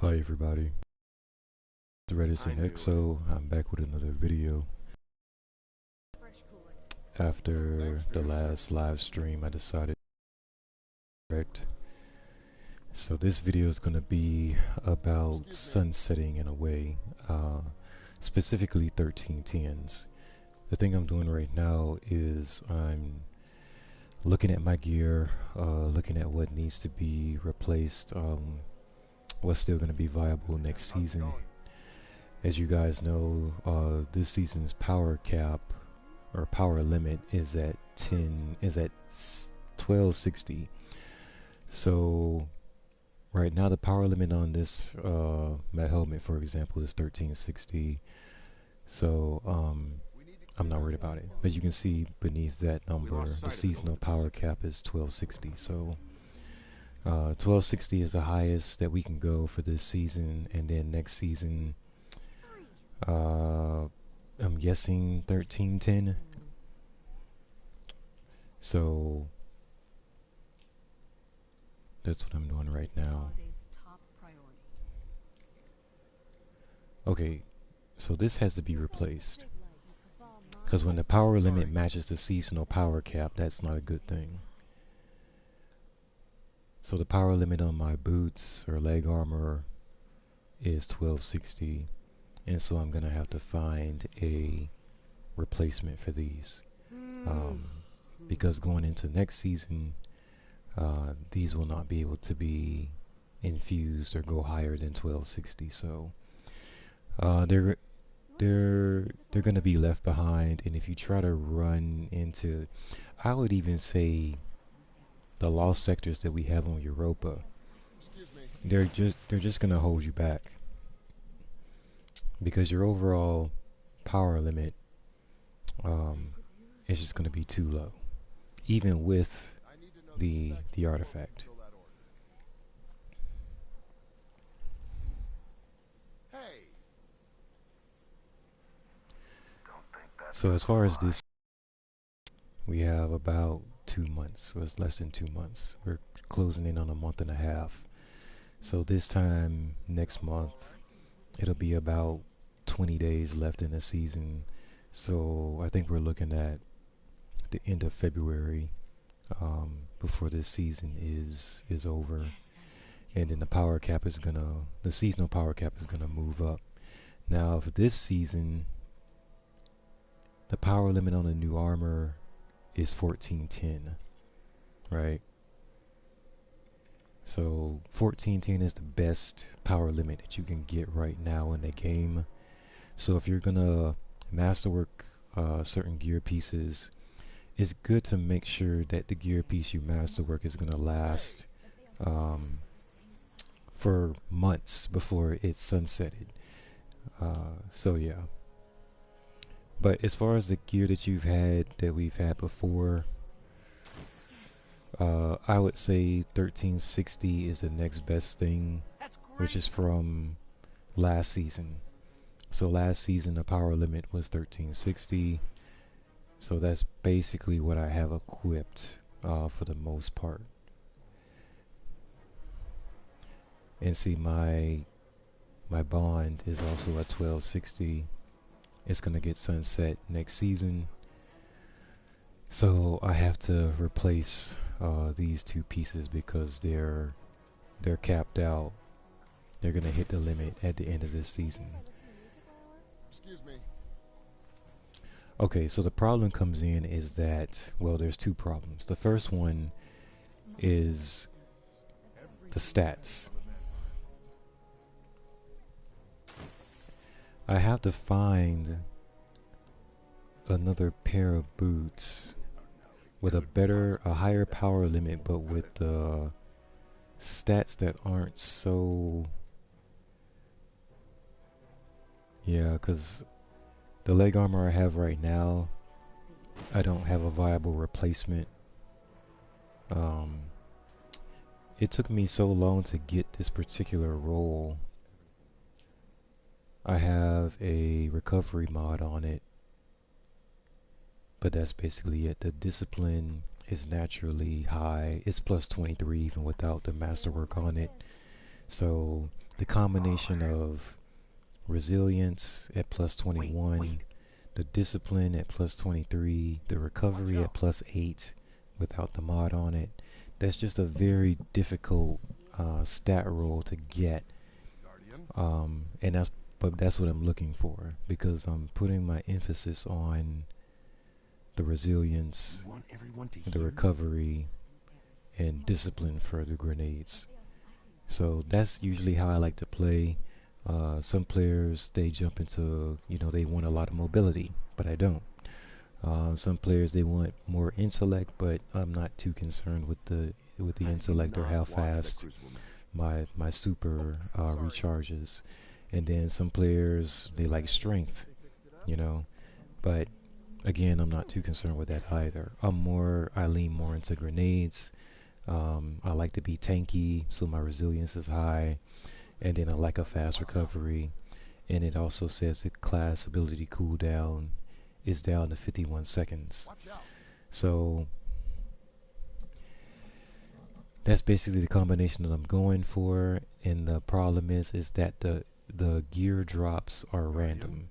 Hi everybody, the Redis and EXO. I'm back with another video. After the last live stream, I decided to correct. So this video is going to be about sunsetting in a way, specifically 1310s. The thing I'm doing right now is I'm looking at my gear, looking at what needs to be replaced, what's still going to be viable next season. As you guys know, this season's power cap or power limit is at 1260. So right now the power limit on this my helmet, for example, is 1360. So I'm not worried about it. But you can see beneath that number, the seasonal power cap is 1260. So 1260 is the highest that we can go for this season, and then next season, I'm guessing 1310. So that's what I'm doing right now. Okay, so this has to be replaced, because when the power limit matches the seasonal power cap, that's not a good thing. So the power limit on my boots or leg armor is 1260, and so I'm gonna have to find a replacement for these, because going into next season, these will not be able to be infused or go higher than 1260. So they're going to be left behind. And if you try to run into, I would even say, the lost sectors that we have on Europa, they're just going to hold you back, because your overall power limit is just going to be too low, even with the artifact. So as far as this, we have about 2 months, so it's less than 2 months. We're closing in on a month and a half. So this time next month, it'll be about 20 days left in the season. So I think we're looking at the end of February before this season is over, and then the seasonal power cap is gonna move up. Now for this season, the power limit on the new armor is 1410, right? So 1410 is the best power limit that you can get right now in the game. So if you're gonna masterwork certain gear pieces, it's good to make sure that the gear piece you masterwork is gonna last for months before it's sunsetted. So yeah. But as far as the gear that we've had before, I would say 1360 is the next best thing, which is from last season. So last season the power limit was 1360. So that's basically what I have equipped for the most part. And see, my bond is also at 1260. It's gonna get sunset next season, so I have to replace these two pieces because they're capped out. They're gonna hit the limit at the end of this season. Excuse me. Okay, so the problem comes in is that, well, there's two problems. The first one is the stats. I have to find another pair of boots with a higher power limit, but with the stats that aren't so, yeah, because the leg armor I have right now, I don't have a viable replacement. It took me so long to get this particular roll. I have a recovery mod on it, but that's basically it. The discipline is naturally high. It's plus 23 even without the masterwork on it. So the combination of resilience at plus Wait, 21, wait. the discipline at plus 23, the Watch recovery at out. plus 8 without the mod on it. That's just a very difficult stat roll to get, Guardian. and that's what I'm looking for because I'm putting my emphasis on the You resilience, want everyone to the hear? recovery, and discipline for the grenades. So that's usually how I like to play. Some players they jump into, they want a lot of mobility, but I don't. Some players they want more intellect, but I'm not too concerned with the I do intellect or how not watch that fast Crucible match. my super Sorry. recharges. And then some players they like strength, you know. But again, I'm not too concerned with that either. I lean more into grenades. I like to be tanky, so my resilience is high, and then I like a fast Watch out. recovery. And it also says the class ability cooldown is down to 51 seconds. Watch out. So that's basically the combination that I'm going for. And the problem is that the gear drops are Guardian. random,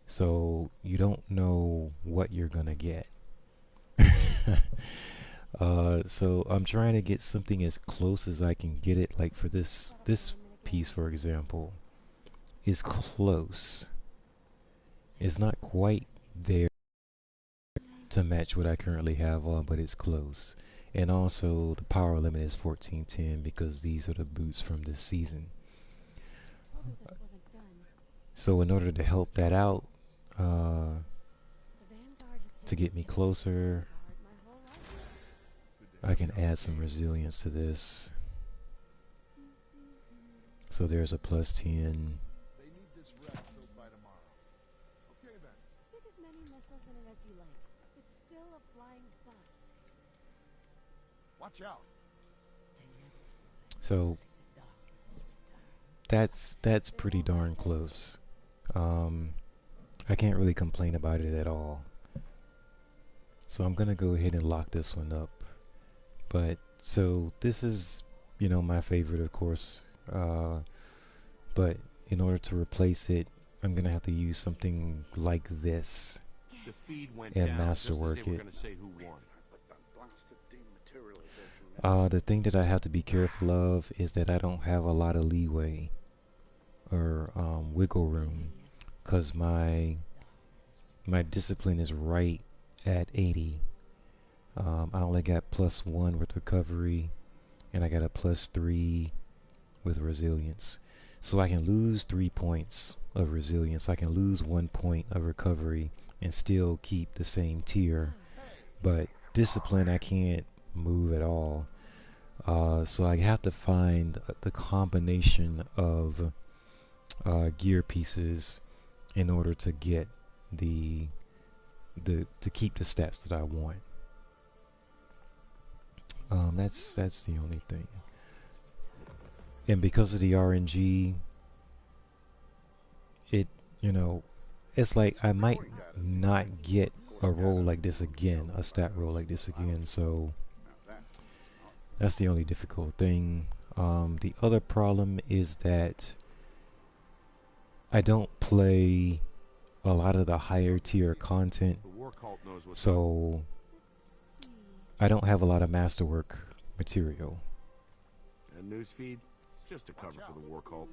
so you don't know what you're gonna get. So I'm trying to get something as close as I can get it. Like for this piece, for example, is close. It's not quite there to match what I currently have on, but it's close. And also the power limit is 1410 because these are the boots from this season. So in order to help that out, uh, to get me closer, Good to I have you can on add the some team. resilience to this. So there's a plus 10. They need this wreck filled by tomorrow. Okay then. Watch out. So that's pretty darn close. Um, I can't really complain about it at all. So I'm gonna go ahead and lock this one up. But so this is, my favorite, of course. But in order to replace it, I'm gonna have to use something like this The feed went and down just as they masterwork were it. going to say who won. The thing that I have to be careful of is that I don't have a lot of leeway or wiggle room, because my discipline is right at 80. I only got plus 1 with recovery, and I got a plus 3 with resilience. So I can lose 3 points of resilience. I can lose 1 point of recovery and still keep the same tier. But discipline, I can't move at all. So I have to find the combination of gear pieces in order to get the to keep the stats that I want. That's the only thing. And because of the RNG, it you know, it's like I might not get a roll like this again, a stat roll like this again. So that's the only difficult thing. The other problem is that I don't play a lot of the higher tier content, The war cult knows what's up. so I don't have a lot of masterwork material. And newsfeed, just a cover for the war cult.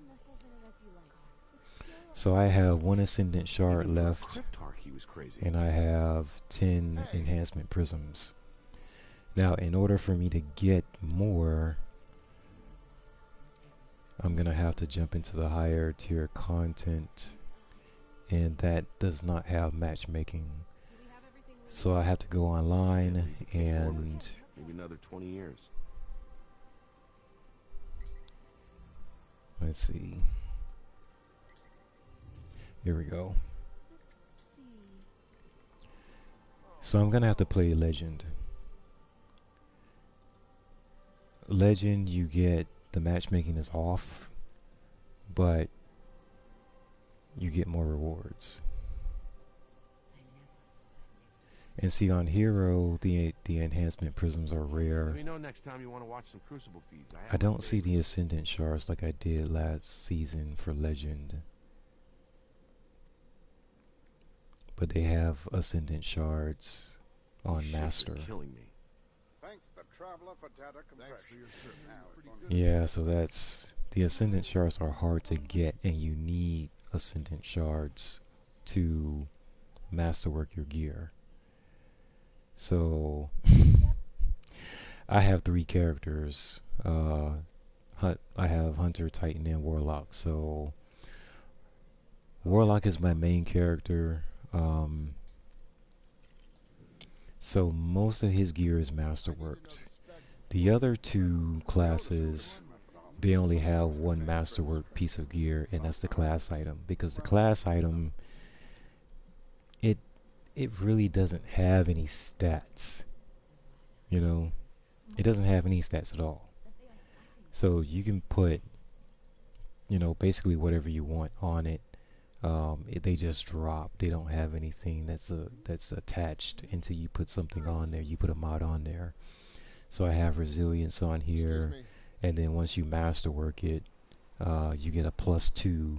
So I have one ascendant shard Even for a left, cryptarch, he was crazy. and I have 10 enhancement prisms. Now, in order for me to get more, I'm gonna have to jump into the higher tier content, and that does not have matchmaking. So I have to go online and Maybe another 20 years. let's see. Here we go. So I'm gonna have to play Legend. Legend, you get the matchmaking is off, but you get more rewards. And see, on Hero, the enhancement prisms are Let rare. me know next time you want to watch some Crucible feeds. I I have my don't see the favorites. Ascendant shards like I did last season for Legend, but they have Ascendant shards These on shifts are Master. killing me. Thank the traveler for data compression. Thanks for your service. Yeah, so that's the Ascendant shards are hard to get, and you need Ascendant shards to masterwork your gear. So I have three characters. I have Hunter, Titan, and Warlock. So Warlock is my main character. Um, so most of his gear is masterworked. The other two classes, they only have one masterwork piece of gear, and that's the class item. Because the class item, it it really doesn't have any stats. You know, it doesn't have any stats at all. So you can put, basically whatever you want on it. They just drop. They don't have anything that's attached until you put something on there. You put a mod on there. So I have resilience on Excuse here, me. and then once you masterwork it, you get a +2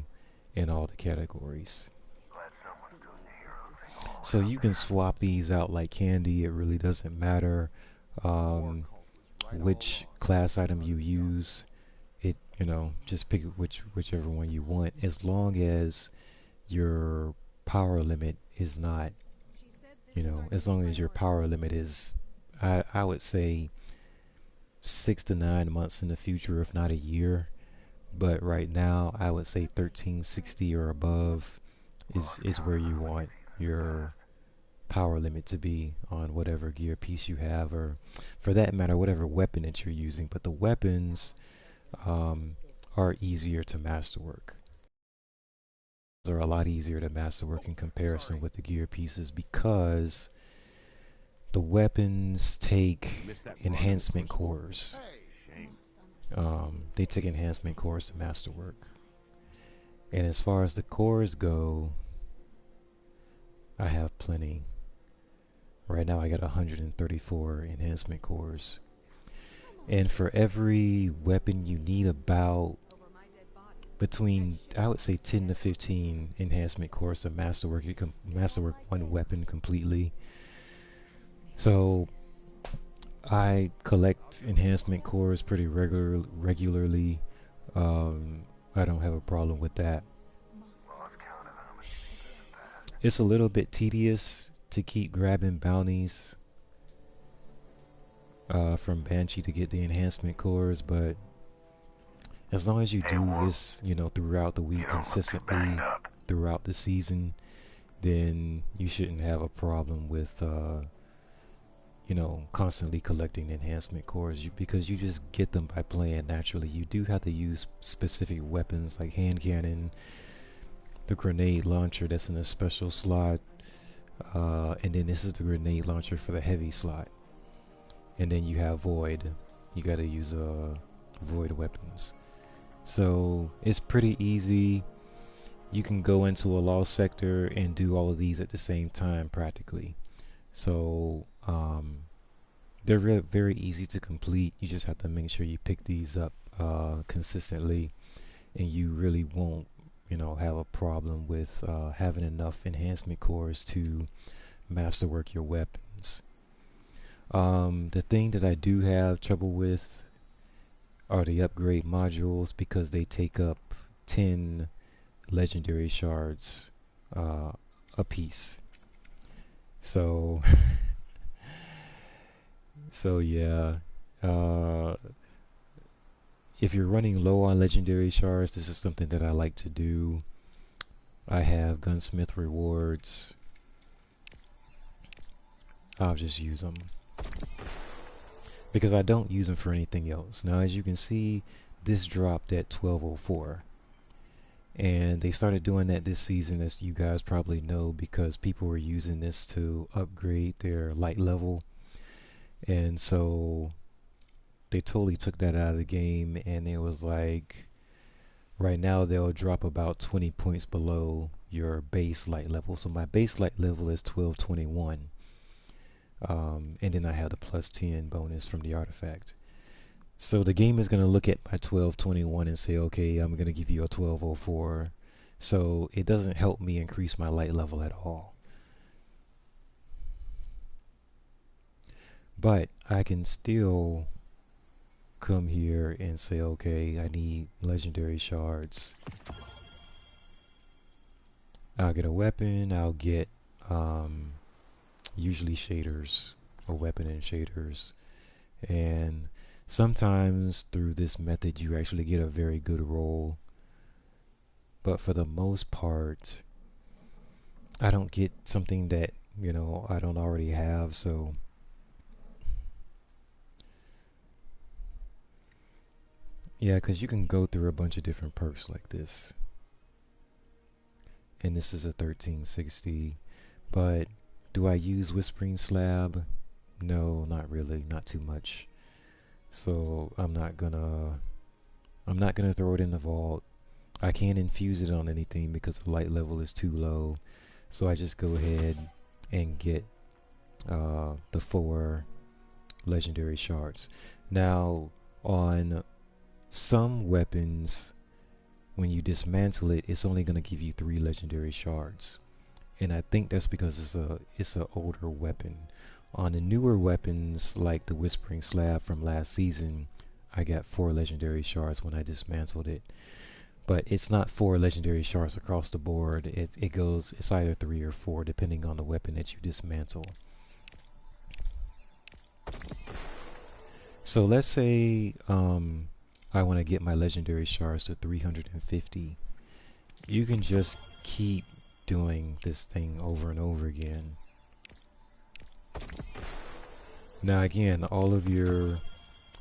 in all the categories. So you can swap these out like candy. It really doesn't matter which class item you use. Just pick whichever one you want, as long as your power limit is not, as long as your power limit is, I would say 6 to 9 months in the future, if not a year. But right now, I would say 1360 or above is where you want your power limit to be on whatever gear piece you have, or for that matter, whatever weapon that you're using. But the weapons um, are easier to masterwork. Are a lot easier to masterwork in comparison with the gear pieces because the weapons take Missed that run in the enhancement Crucible? cores. Shame. They take enhancement cores to masterwork. And as far as the cores go, I have plenty. Right now I got 134 enhancement cores. And for every weapon you need about between, I would say, 10 to 15 enhancement cores to masterwork one weapon completely. So I collect enhancement cores pretty regularly. I don't have a problem with that. It's a little bit tedious to keep grabbing bounties from Banshee to get the enhancement cores, but as long as you do this, throughout the week consistently, throughout the season, then you shouldn't have a problem with, constantly collecting enhancement cores because you just get them by playing naturally. You do have to use specific weapons like hand cannon, the grenade launcher that's in a special slot, and then this is the grenade launcher for the heavy slot. And then you have void. You got to use void weapons. So it's pretty easy. You can go into a lost sector and do all of these at the same time practically. So they're very easy to complete. You just have to make sure you pick these up consistently, and you really won't, have a problem with having enough enhancement cores to masterwork your weapons. The thing that I do have trouble with are the upgrade modules because they take up 10 legendary shards a piece. So, so yeah. Uh, if you're running low on legendary shards, this is something that I like to do. I have gunsmith rewards. I'll just use them because I don't use them for anything else. Now, as you can see, this dropped at 1204. And they started doing that this season, as you guys probably know, because people were using this to upgrade their light level. And so they totally took that out of the game, and it was like, right now they'll drop about 20 points below your base light level. So my base light level is 1221. And then I have the plus 10 bonus from the artifact. So the game is going to look at my 1221 and say, okay, I'm going to give you a 1204. So it doesn't help me increase my light level at all. But I can still come here and say, okay, I need legendary shards. I'll get a weapon, I'll get usually shaders, a weapon and shaders. And sometimes through this method you actually get a very good roll. But for the most part, I don't get something that, I don't already have, so yeah, because you can go through a bunch of different perks like this. And this is a 1360. But do I use Whispering Slab? No, not really, not too much. So I'm not gonna throw it in the vault. I can't infuse it on anything because the light level is too low. So I just go ahead and get the 4 legendary shards. Now, on some weapons, when you dismantle it, it's only going to give you 3 legendary shards. And I think that's because it's a older weapon. On the newer weapons, like the Whispering Slab from last season, I got 4 legendary shards when I dismantled it. But it's not 4 legendary shards across the board. It's either 3 or 4 depending on the weapon that you dismantle. So let's say I want to get my legendary shards to 350. You can just keep doing this thing over and over again. Now again, all of your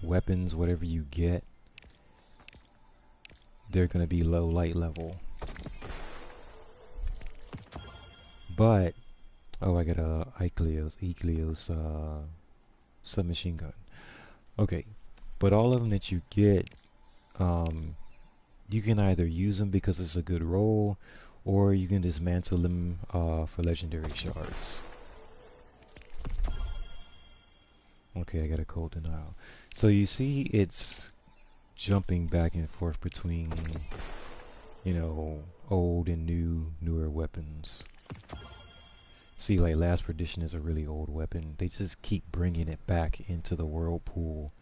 weapons, whatever you get, they're going to be low light level. But, oh, I got a Ecleos submachine gun. Okay, but all of them that you get, you can either use them because it's a good roll, or you can dismantle them for legendary shards. Okay, I got a cold denial. So you see it's jumping back and forth between, old and newer weapons. See, like Last Perdition is a really old weapon. They just keep bringing it back into the whirlpool.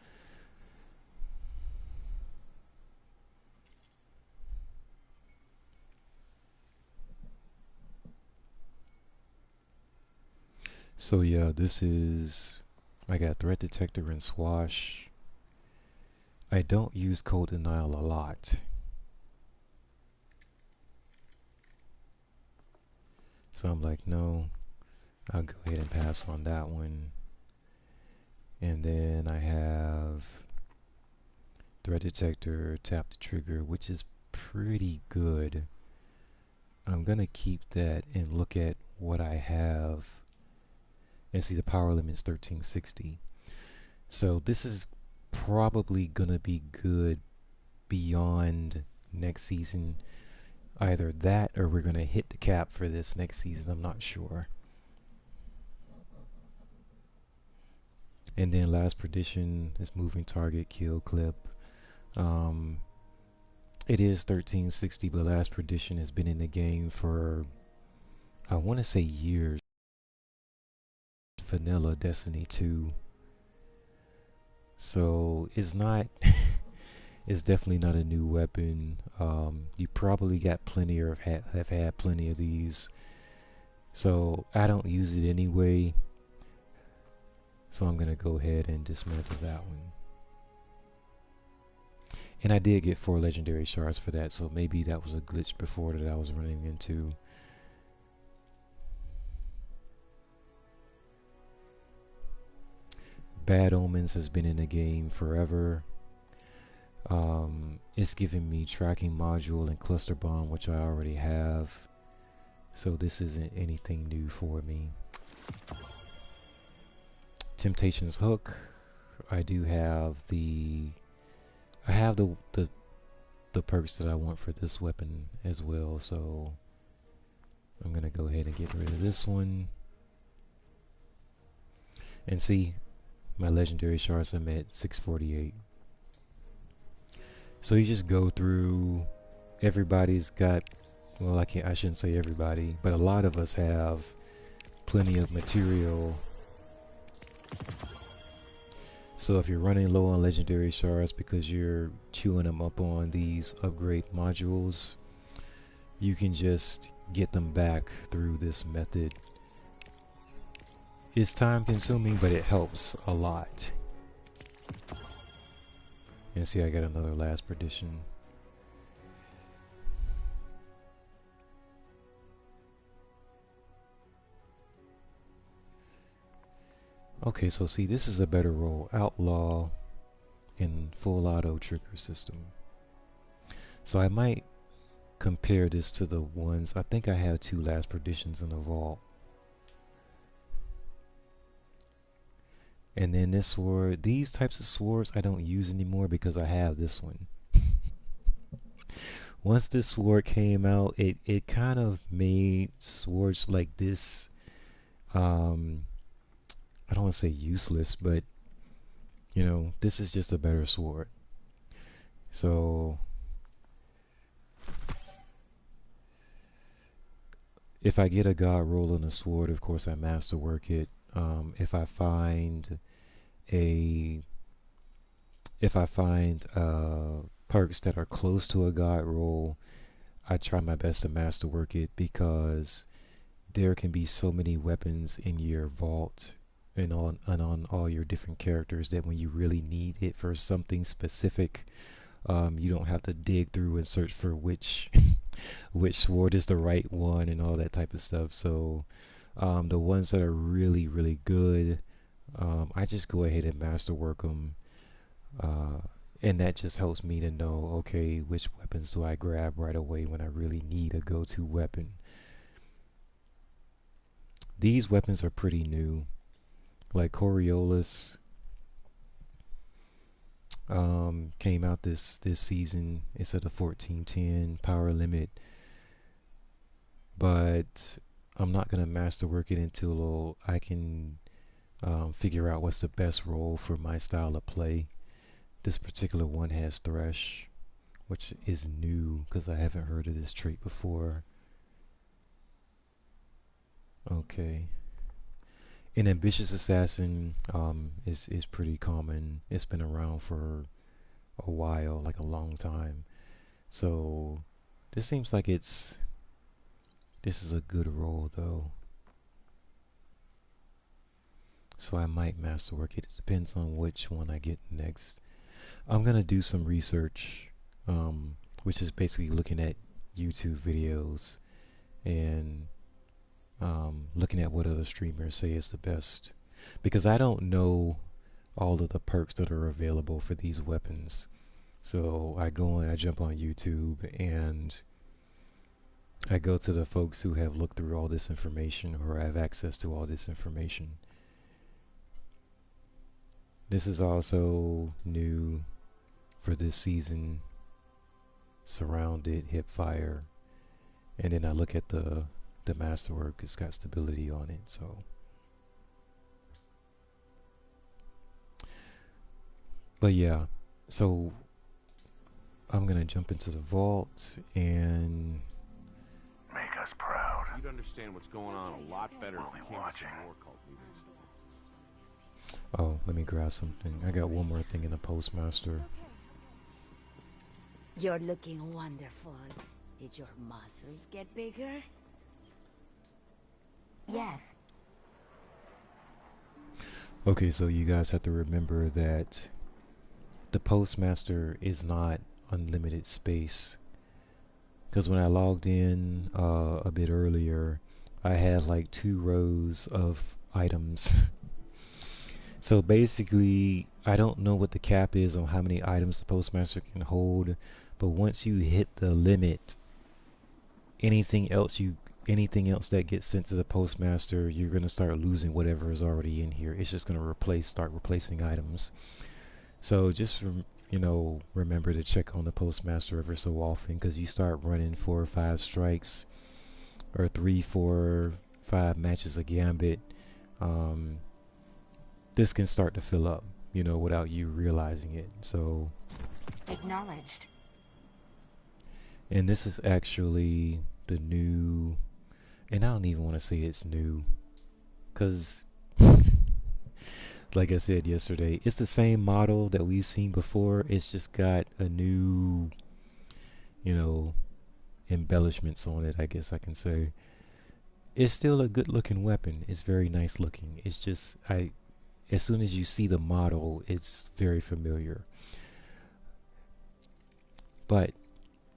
So yeah, I got Threat Detector and Swash. I don't use Cold Denial a lot. So I'm like, no, I'll go ahead and pass on that one. And then I have Threat Detector, Tap the Trigger, which is pretty good. I'm gonna keep that and look at what I have and see the power limit's 1360. So this is probably gonna be good beyond next season. Either that or we're gonna hit the cap for this next season. I'm not sure. And then Last Perdition is moving target kill clip. It is 1360, but Last Perdition has been in the game for, I want to say, years. Vanilla Destiny 2. So it's not, it's definitely not a new weapon. You probably got plenty or have had plenty of these. So I don't use it anyway. So I'm going to go ahead and dismantle that one. And I did get 4 legendary shards for that, so maybe that was a glitch before that I was running into. Bad Omens has been in the game forever. It's giving me tracking module and cluster bomb, which I already have. So this isn't anything new for me. Temptation's Hook. I do have the perks that I want for this weapon as well, so I'm gonna go ahead and get rid of this one. And see, my legendary shards, I'm at 648. So you just go through, everybody's got, well, I shouldn't say everybody, but a lot of us have plenty of material. So if you're running low on legendary shards because you're chewing them up on these upgrade modules, you can just get them back through this method. It's time consuming, but it helps a lot. And see, I got another last perdition. Okay, so see, this is a better roll. Outlaw in full auto trigger system. So I might compare this to the ones, I think I have 2 last perditions in the vault. And then this sword, these types of swords I don't use anymore because I have this one. Once this sword came out, it kind of made swords like this, I don't want to say useless, but you know, this is just a better sword. So if I get a god roll on a sword, of course I masterwork it. If I find perks that are close to a god roll, I try my best to masterwork it because there can be so many weapons in your vault and on all your different characters that when you really need it for something specific, you don't have to dig through and search for which which sword is the right one and all that type of stuff. So the ones that are really, really good, I just go ahead and masterwork them. And that just helps me to know, okay, which weapons do I grab right away when I really need a go-to weapon. These weapons are pretty new. Like Coriolis came out this season. It's at a 1410 power limit. But I'm not going to masterwork it until I can figure out what's the best role for my style of play. This particular one has Thresh, which is new because I haven't heard of this trait before. Okay. An ambitious assassin is pretty common. It's been around for a while, like a long time. So this seems like this is a good role though. So I might masterwork it. It depends on which one I get next. I'm gonna do some research, which is basically looking at YouTube videos and looking at what other streamers say is the best, because I don't know all of the perks that are available for these weapons. So I jump on YouTube and I go to the folks who have looked through all this information or have access to all this information. This is also new for this season. Surrounded, hip fire, and then I look at the masterwork. It's got stability on it, so. But yeah, so I'm gonna jump into the vault and make us proud. You'd understand what's going on a lot better if you came to some more cult meetings. oh, let me grab something. I got one more thing in the postmaster. You're looking wonderful. Did your muscles get bigger? Yes. Okay, so you guys have to remember that the postmaster is not unlimited space. Because when I logged in a bit earlier, I had like 2 rows of items. So basically, I don't know what the cap is on how many items the postmaster can hold, but once you hit the limit, anything else that gets sent to the postmaster, you're going to start losing whatever is already in here. It's just going to start replacing items. So just remember to check on the postmaster ever so often, because you start running 4 or 5 strikes or 3, 4, 5 matches of Gambit. this can start to fill up, without you realizing it. So, Acknowledged. and this is actually the new, and I don't even want to say it's new, because, like I said yesterday, it's the same model that we've seen before. It's just got a new, you know, embellishments on it, I guess I can say. It's still a good looking weapon. It's very nice looking. It's just, as soon as you see the model, it's very familiar. But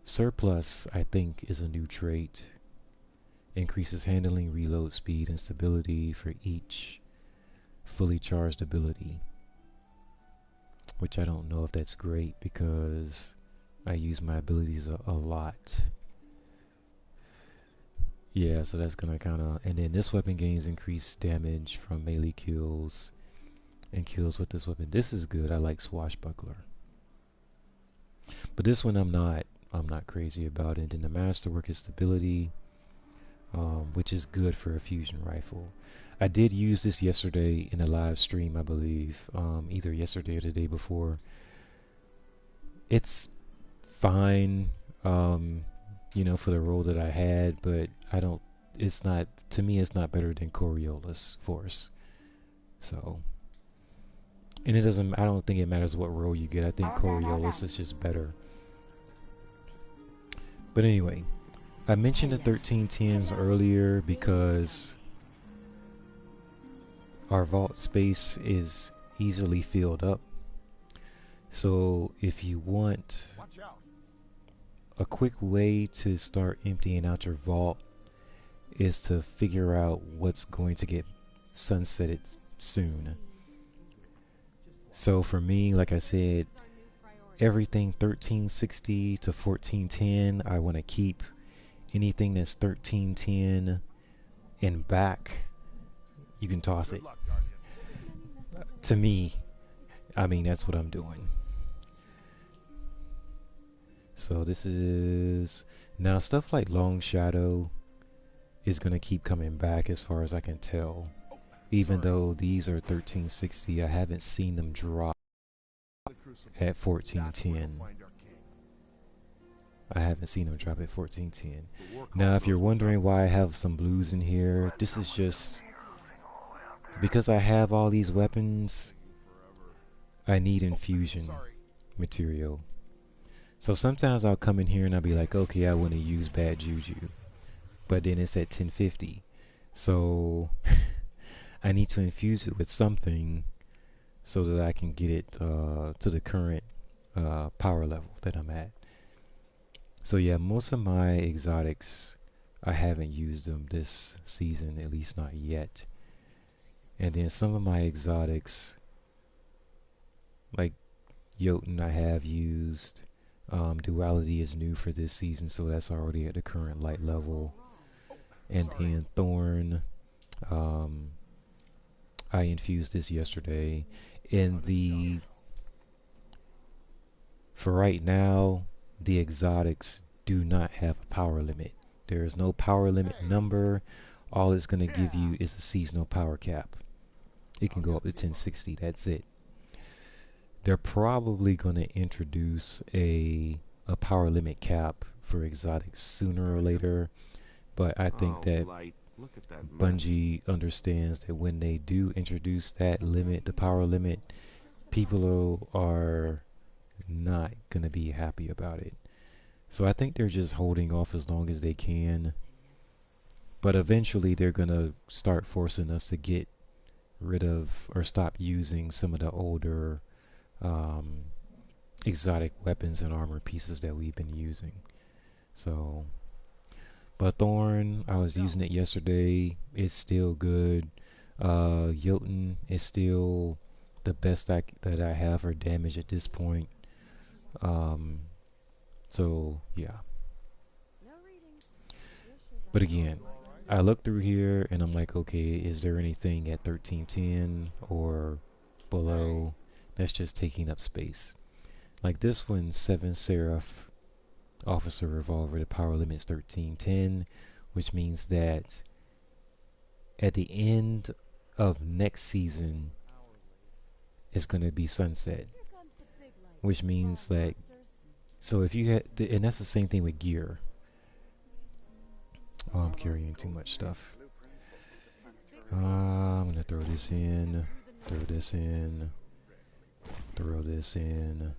surplus, I think, is a new trait. Increases handling, reload speed, and stability for each fully charged ability. Which I don't know if that's great because I use my abilities a lot. Yeah, so that's gonna kinda... And then this weapon gains increased damage from melee kills and kills with this weapon. This is good. I like Swashbuckler. But this one I'm not crazy about it. And the masterwork is stability, which is good for a fusion rifle. I did use this yesterday in a live stream, I believe, either yesterday or the day before. It's fine, for the role that I had, but I don't. It's not, to me. It's not better than Coriolis Force. So, and it doesn't. I don't think it matters what role you get. I think Coriolis is just better. But anyway, I mentioned the 1310s earlier because our vault space is easily filled up. So if you want a quick way to start emptying out your vault is to figure out what's going to get sunsetted soon. So for me, like I said, everything 1360 to 1410 I want to keep. Anything that's 1310 and back, you can toss it. To me, I mean, that's what I'm doing. So this is... Now stuff like Long Shadow is going to keep coming back as far as I can tell. Even though these are 1360, I haven't seen them drop at 1410. I haven't seen them drop at 1410. Now, if you're wondering why I have some blues in here, this is just because I have all these weapons. I need infusion material. So sometimes I'll come in here and I'll be like, okay, I want to use bad juju, but then it's at 1050, so I need to infuse it with something so that I can get it to the current power level that I'm at. So yeah, most of my exotics, I haven't used them this season, at least not yet. And then some of my exotics, like Jotun, I have used. Duality is new for this season, so that's already at the current light level. And then Thorn, I infused this yesterday. For right now, the exotics do not have a power limit. There is no power limit number. All it's going to give you is the seasonal power cap. It can go up to 1060. That's it. They're probably going to introduce a power limit cap for exotics sooner or later. But I think that Bungie understands that when they do introduce that limit, the power limit, people are not going to be happy about it. So I think they're just holding off as long as they can. But eventually they're going to start forcing us to get rid of or stop using some of the older exotic weapons and armor pieces that we've been using. So, but Thorn, I was using it yesterday. It's still good. Jotun is still the best that I have for damage at this point. So yeah. But again, I look through here and I'm like, okay, is there anything at 1310 or below that's just taking up space? Like this one, 7 Seraph Officer Revolver, the power limit is 1310, which means that at the end of next season, it's going to be sunset, which means that, so if you had, and that's the same thing with gear. Oh, I'm carrying too much stuff. I'm going to throw this in, throw this in, throw this in.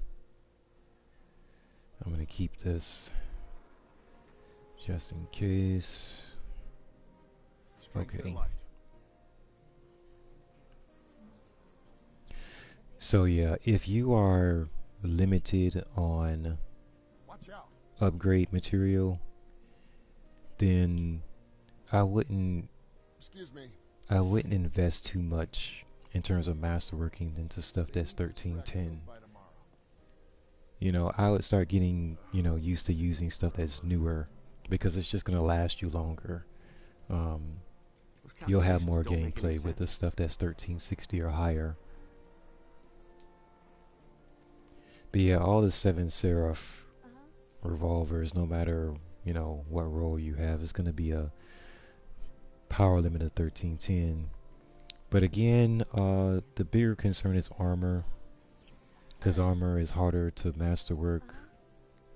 I'm going to keep this just in case. Okay. So yeah, if you are limited on upgrade material, then I wouldn't Excuse me. I wouldn't invest too much in terms of masterworking into stuff that's 1310. You know, I would start getting, used to using stuff that's newer because it's just going to last you longer. Um, Those you'll have calculations more don't make any gameplay with the sense. stuff that's 1360 or higher. But yeah, all the 7 Seraph revolvers, no matter, what role you have, is going to be a power limit of 1310. But again, the bigger concern is armor, because armor is harder to masterwork,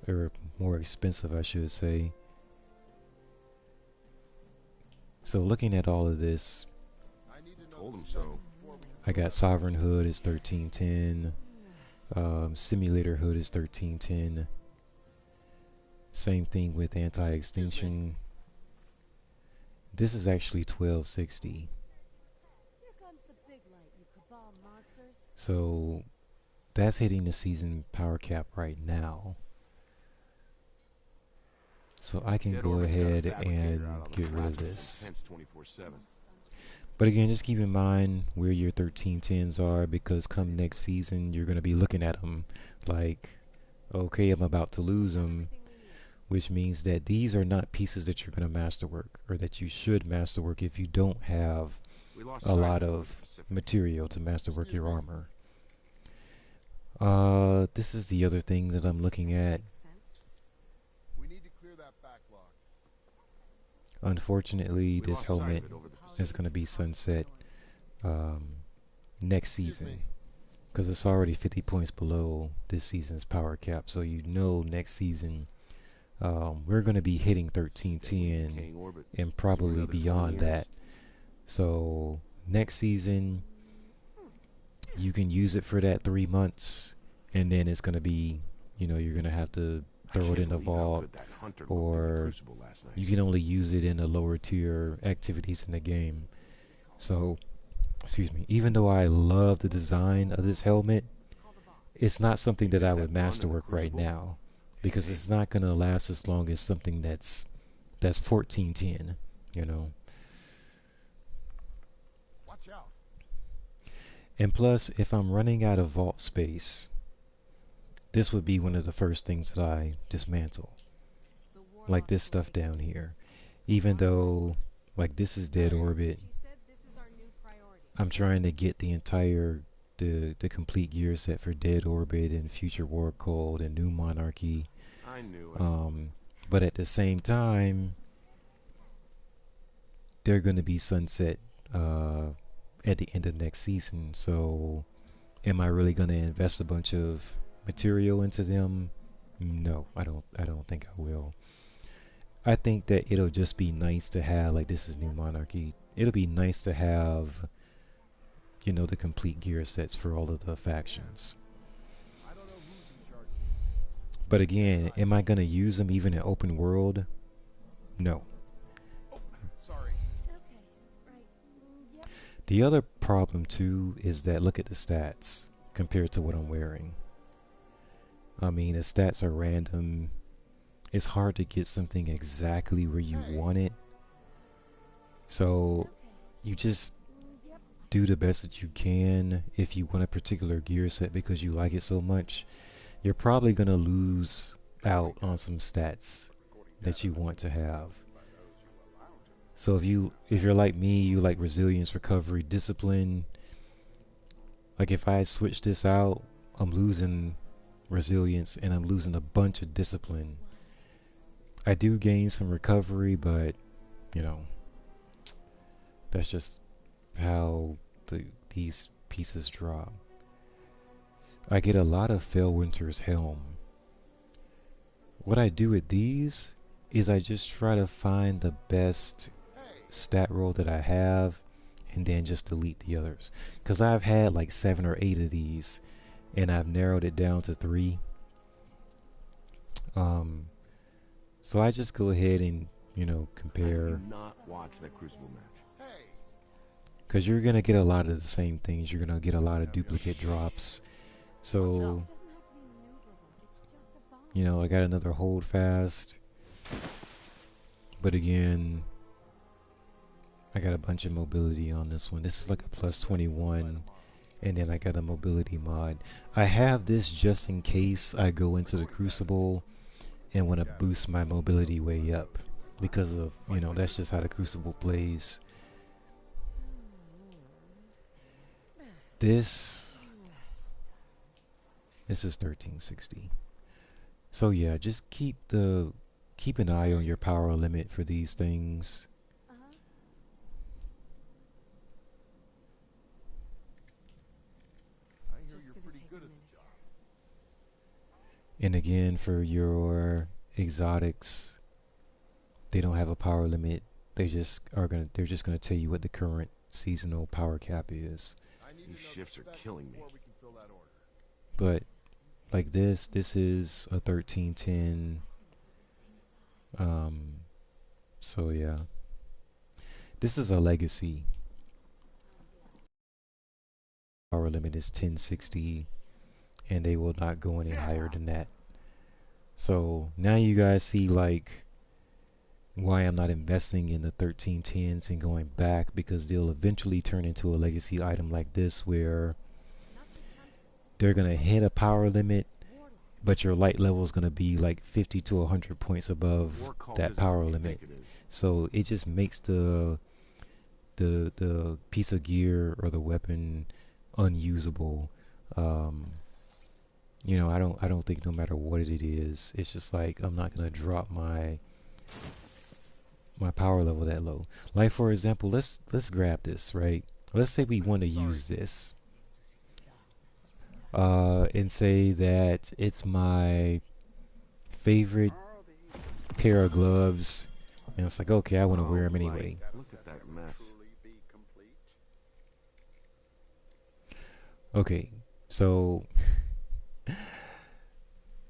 or more expensive, I should say. So looking at all of this, Told him so. I got Sovereign Hood is 1310, Simulator Hood is 1310. Same thing with Anti-Extinction. This is actually 1260. So that's hitting the season power cap right now. So I can Dead go Orbit's got a ahead fabricator and out on the get rid of flat, this. hence 24/7. But again, just keep in mind where your 1310s are, because come next season, you're going to be looking at them like, okay, I'm about to lose them, which means that these are not pieces that you're going to masterwork, or that you should masterwork if you don't have We lost a sight lot of the of Pacific. material to masterwork your armor. This is the other thing that I'm looking at. We need to clear that backlog. Unfortunately, We this lost sight of helmet it over the is Pacific. going to be sunset next Excuse season, me. because it's already 50 points below this season's power cap. So next season we're going to be hitting Stay with 1310 decaying orbit and for probably another 20 beyond years. that. So next season you can use it for that 3 months, and then it's going to be, you're going to have to I throw it can't in a believe how vault, good that hunter looked in the or Crucible last night. you can only use it in the lower tier activities in the game. So, excuse me, even though I love the design of this helmet, it's not something You that I missed would that run in the masterwork right Crucible? now, because it's not going to last as long as something that's 1410, Watch out. And plus, if I'm running out of vault space, this would be one of the first things that I dismantle, like this stuff down here. Even though, like, this is dead orbit, I'm trying to get the complete gear set for Dead Orbit and Future War Cold and New Monarchy. I knew it. But at the same time, they're going to be sunset at the end of next season. So, am I really going to invest a bunch of material into them? No, I don't. I don't think I will. I think that it'll just be nice to have, like, this is New Monarchy. It'll be nice to have, the complete gear sets for all of the factions. I don't know who's in charge. But again, am I going to use them even in open world? No. Sorry. The other problem too is that, look at the stats compared to what I'm wearing. I mean, the stats are random. It's hard to get something exactly where you want it. So you just do the best that you can. If you want a particular gear set because you like it so much, you're probably going to lose out on some stats that you want to have. So if you're like me, you like resilience, recovery, discipline. Like, if I switch this out, I'm losing resilience and I'm losing a bunch of discipline. I do gain some recovery, but that's just how these pieces drop. I get a lot of Fellwinter's Helm. What I do with these is I just try to find the best stat roll that I have and then just delete the others. Because I've had like 7 or 8 of these and I've narrowed it down to 3. Um, so I just go ahead and, How did compare. you not watch that Crucible match? Because you're going to get a lot of the same things. You're going to get a lot of duplicate drops. So, I got another hold fast. But again, I got a bunch of mobility on this one. This is like a plus 21. And then I got a mobility mod. I have this just in case I go into the Crucible and want to boost my mobility way up. Because of, that's just how the Crucible plays. This is 1360. So yeah, just keep an eye on your power limit for these things. I hear you're pretty good at the job. And again, for your exotics, they don't have a power limit. They're just gonna tell you what the current seasonal power cap is. These shifts are killing me. But like this is a 1310. So yeah, this is a legacy. Power limit is 1060, and they will not go any higher than that. So now you guys see like why I'm not investing in the 1310s and going back, because they'll eventually turn into a legacy item like this where they're gonna hit a power limit, but your light level is gonna be like 50 to 100 points above that power limit. So it just makes the piece of gear or the weapon unusable. I don't think no matter what it is, it's just like I'm not gonna drop my power level that low. Like for example, let's grab this, right? Let's say we want to use this. And say that it's my favorite pair of gloves, and it's like, okay, I want to wear them anyway. Look at that mess. Okay, so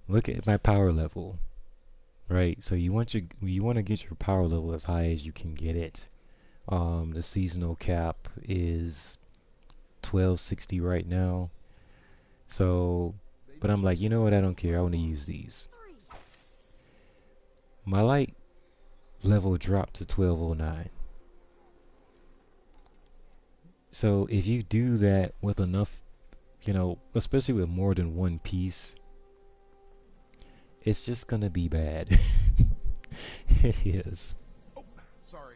look at my power level, right? So you want to get your power level as high as you can get it. The seasonal cap is 1260 right now. So, but I'm like, you know what? I don't care. I want to use these. My light level dropped to 1209. So if you do that with enough, especially with more than one piece, it's just gonna be bad. It is. Oh, sorry.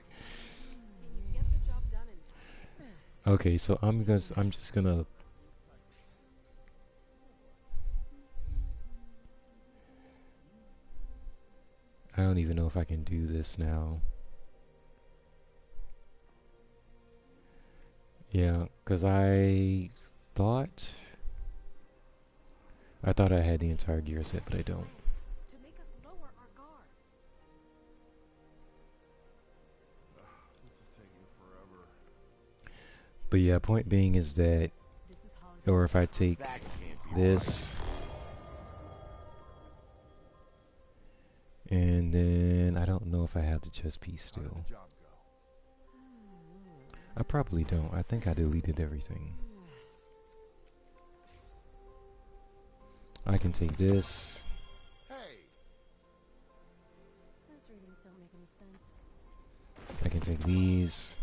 Okay, so I'm just gonna. I don't even know if I can do this now. Yeah, because I thought I had the entire gear set, but I don't. To make us lower our guard. This is taking forever. But yeah, point being is that, or if I take That can't be this, and then I don't know if I have the chest piece How did still. the job go? I probably don't. I think I deleted everything. I can take this. Hey, Those readings don't make any sense. I can take these.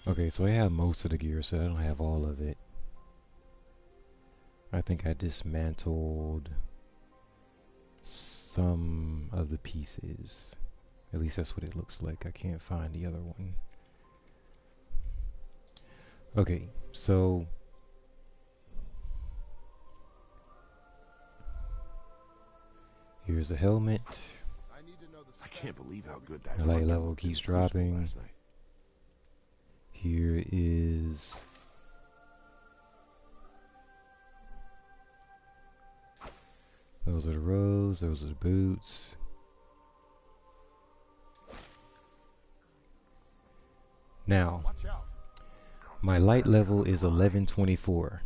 Okay, so I have most of the gear, so I don't have all of it. I think I dismantled some of the pieces. At least that's what it looks like. I can't find the other one. Okay, so here's the helmet. I need to know the I stats. can't believe how good that The light gun level looked in keeps the Crucible dropping. last night. here is those are the rows, those are the boots. Now, my light level is 1124,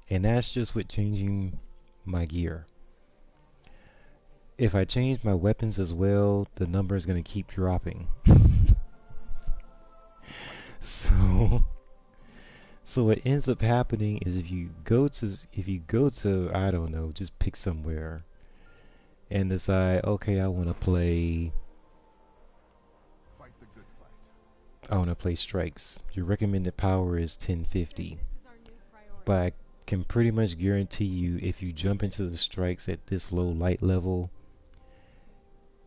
and that's just with changing my gear. If I change my weapons as well, the number is going to keep dropping. So what ends up happening is if you go to I don't know, just pick somewhere and decide, okay, I want to play strikes. Your recommended power is 1050. But I can pretty much guarantee you if you jump into the strikes at this low light level,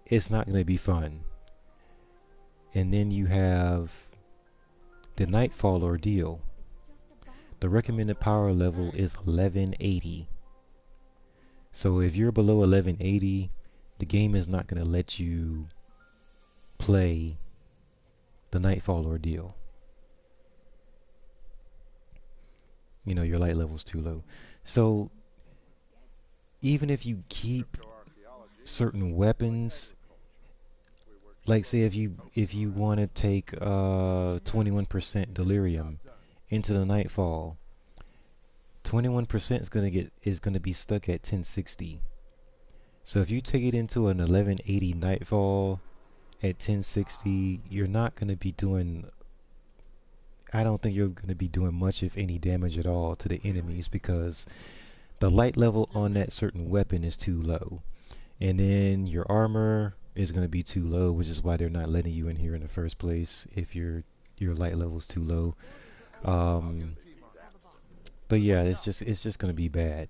it's not going to be fun. And then you have the Nightfall Ordeal. The recommended power level is 1180. So if you're below 1180, the game is not going to let you play the Nightfall Ordeal. You know, your light level's too low. So even if you keep certain weapons, like say if you want to take 21% delirium into the Nightfall, 21% is gonna be stuck at 1060. So if you take it into an 1180 Nightfall at 1060, you're not gonna be doing. I don't think you're gonna be doing much, if any, damage at all to the enemies because the light level on that certain weapon is too low, and then your armor is gonna be too low, which is why they're not letting you in here in the first place if your light level is too low. But yeah, it's just gonna be bad.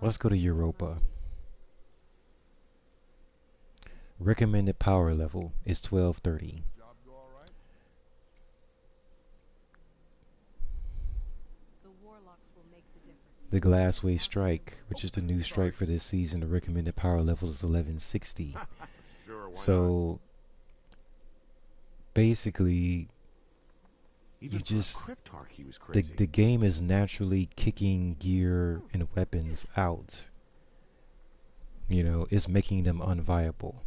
Let's go to Europa. Recommended power level is 1230. The Glassway Strike, which is the new strike for this season, the recommended power level is 1160. So basically, the game is naturally kicking gear and weapons out. You know, it's making them unviable.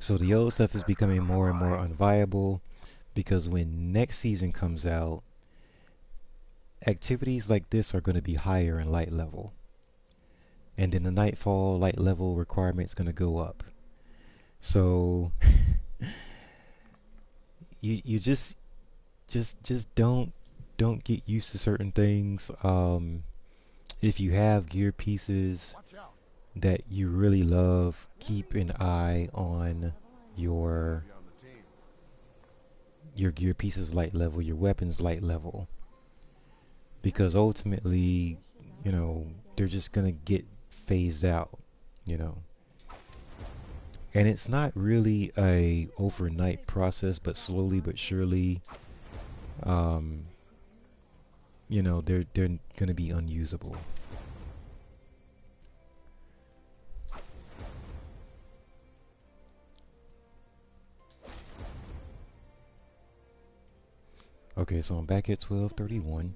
So the old stuff is becoming more and more unviable because when next season comes out, activities like this are going to be higher in light level. And then the Nightfall light level requirement is going to go up. So you just don't get used to certain things. If you have gear pieces that you really love, keep an eye on your gear pieces light level, your weapons light level, because ultimately, you know, they're just gonna get phased out, you know. And it's not really a overnight process, but slowly but surely, you know, they're gonna be unusable. Okay, so I'm back at 1231.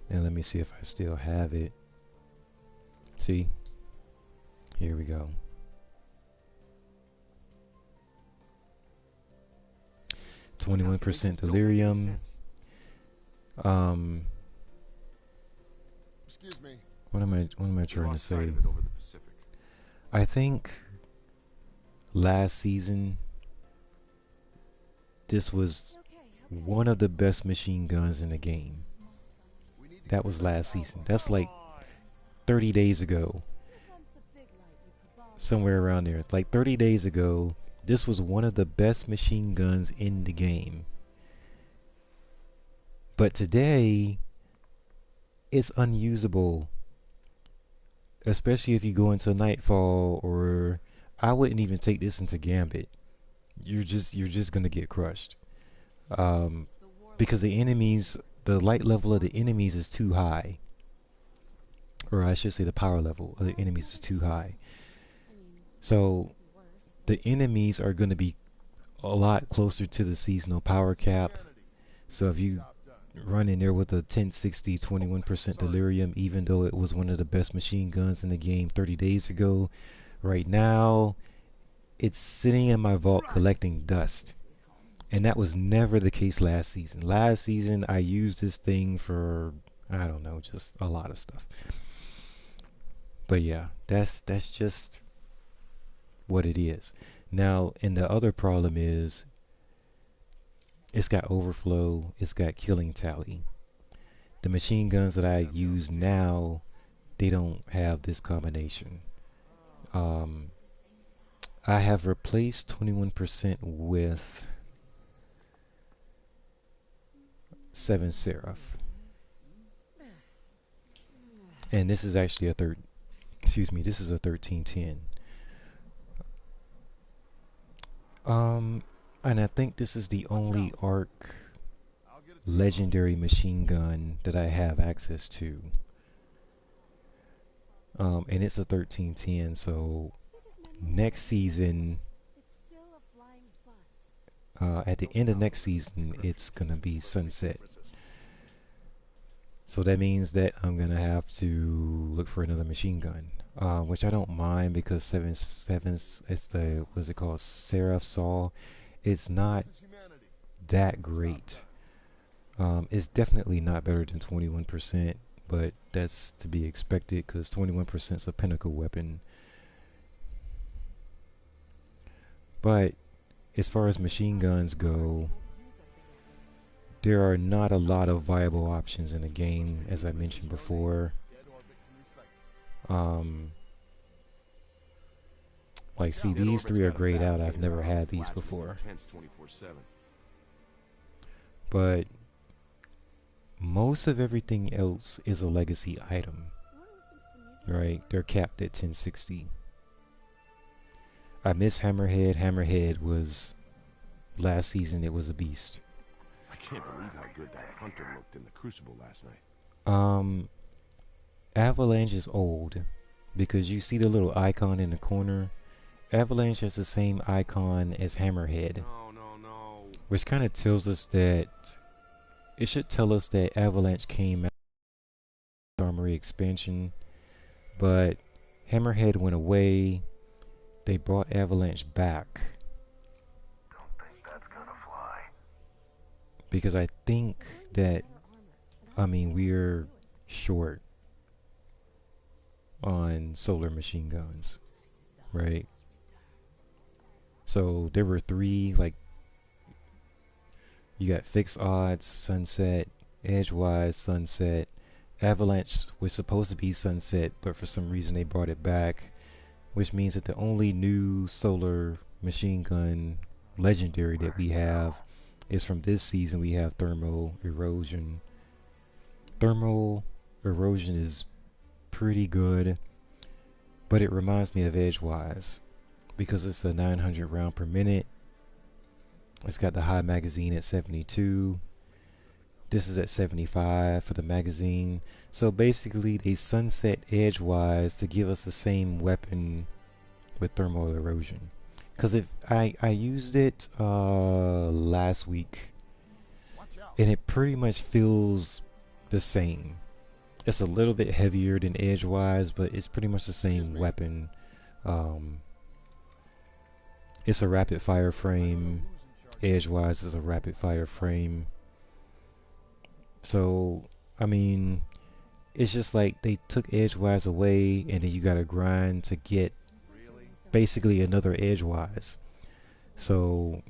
And let me see if I still have it. See? Here we go. %, delirium. Excuse me. What am I trying to say? I think last season this was one of the best machine guns in the game. That was last season. That's like 30 days ago. Somewhere around there. Like 30 days ago, this was one of the best machine guns in the game. But today, it's unusable. Especially if you go into Nightfall, or I wouldn't even take this into Gambit. You're just gonna get crushed. Because the enemies the light level of the enemies is too high, or I should say the power level of the enemies is too high. So the enemies are going to be a lot closer to the seasonal power cap. So if you run in there with a 1060 21% delirium, even though it was one of the best machine guns in the game 30 days ago, right now it's sitting in my vault collecting dust. And that was never the case last season. Last season I used this thing for, I don't know, just a lot of stuff. But yeah, that's just what it is. Now, and the other problem is it's got overflow, it's got killing tally. The machine guns that I use now, they don't have this combination. Um, I have replaced 21% with 7 Seraph. And this is actually a this is a 1310. And I think this is the only ARC legendary machine gun that I have access to. And it's a 1310, so next season, at the end of next season, it's gonna be sunset. So that means that I'm gonna have to look for another machine gun, which I don't mind because 7 it's the what's it called, Seraph Saw. It's not that great. It's definitely not better than 21%, but that's to be expected because 21% is a pinnacle weapon. But as far as machine guns go, there are not a lot of viable options in the game, as I mentioned before. Um, like, see, these three are grayed out. I've never had these before. But most of everything else is a legacy item, right? They're capped at 1060. I miss Hammerhead. Hammerhead was, last season, it was a beast. I can't believe how good that hunter looked in the Crucible last night. Avalanche is old because you see the little icon in the corner. Avalanche has the same icon as Hammerhead. No. Which kind of tells us that it should tell us that Avalanche came out of the Armory expansion, but Hammerhead went away. They brought Avalanche back. Don't think that's gonna fly. Because I think that, I mean, we're short on solar machine guns, right? So there were 3, like, you got Fixed Odds, Sunset, Edgewise, Sunset. Avalanche was supposed to be Sunset, but for some reason they brought it back, which means that the only new solar machine gun legendary that we have is from this season. We have Thermal Erosion. Thermal Erosion is pretty good, but it reminds me of Edgewise because it's a 900 round per minute. It's got the high magazine at 72. This is at 75 for the magazine. So basically they sunset Edgewise to give us the same weapon with thermal erosion. Because if I used it last week, and it pretty much feels the same. It's a little bit heavier than Edgewise, but it's pretty much the same weapon. It's a rapid fire frame. Edgewise is a rapid fire frame. So, I mean, it's just like they took Edgewise away, and then you gotta grind to get basically another Edgewise. So,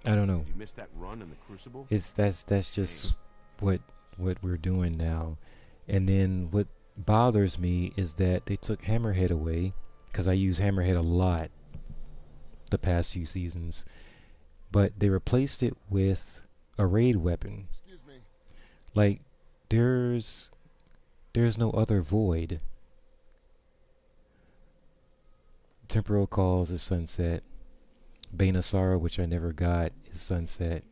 I don't know. You missed that run in the Crucible? That's just what we're doing now. And then what bothers me is that they took Hammerhead away, because I use Hammerhead a lot the past few seasons, but they replaced it with a raid weapon. Like, there's no other Void. Temporal Calls is Sunset. Bane of Sorrow, which I never got, is Sunset.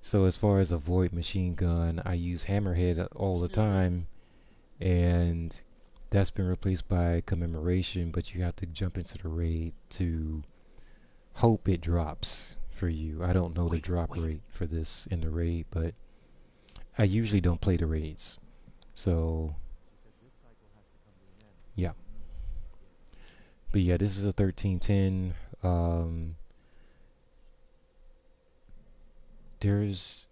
So as far as a void machine gun, I use hammerhead all the time, and that's been replaced by commemoration. But you have to jump into the raid to hope it drops for you. I don't know the drop rate for this in the raid, but I usually don't play the raids. So yeah, but yeah, this is a 1310. There's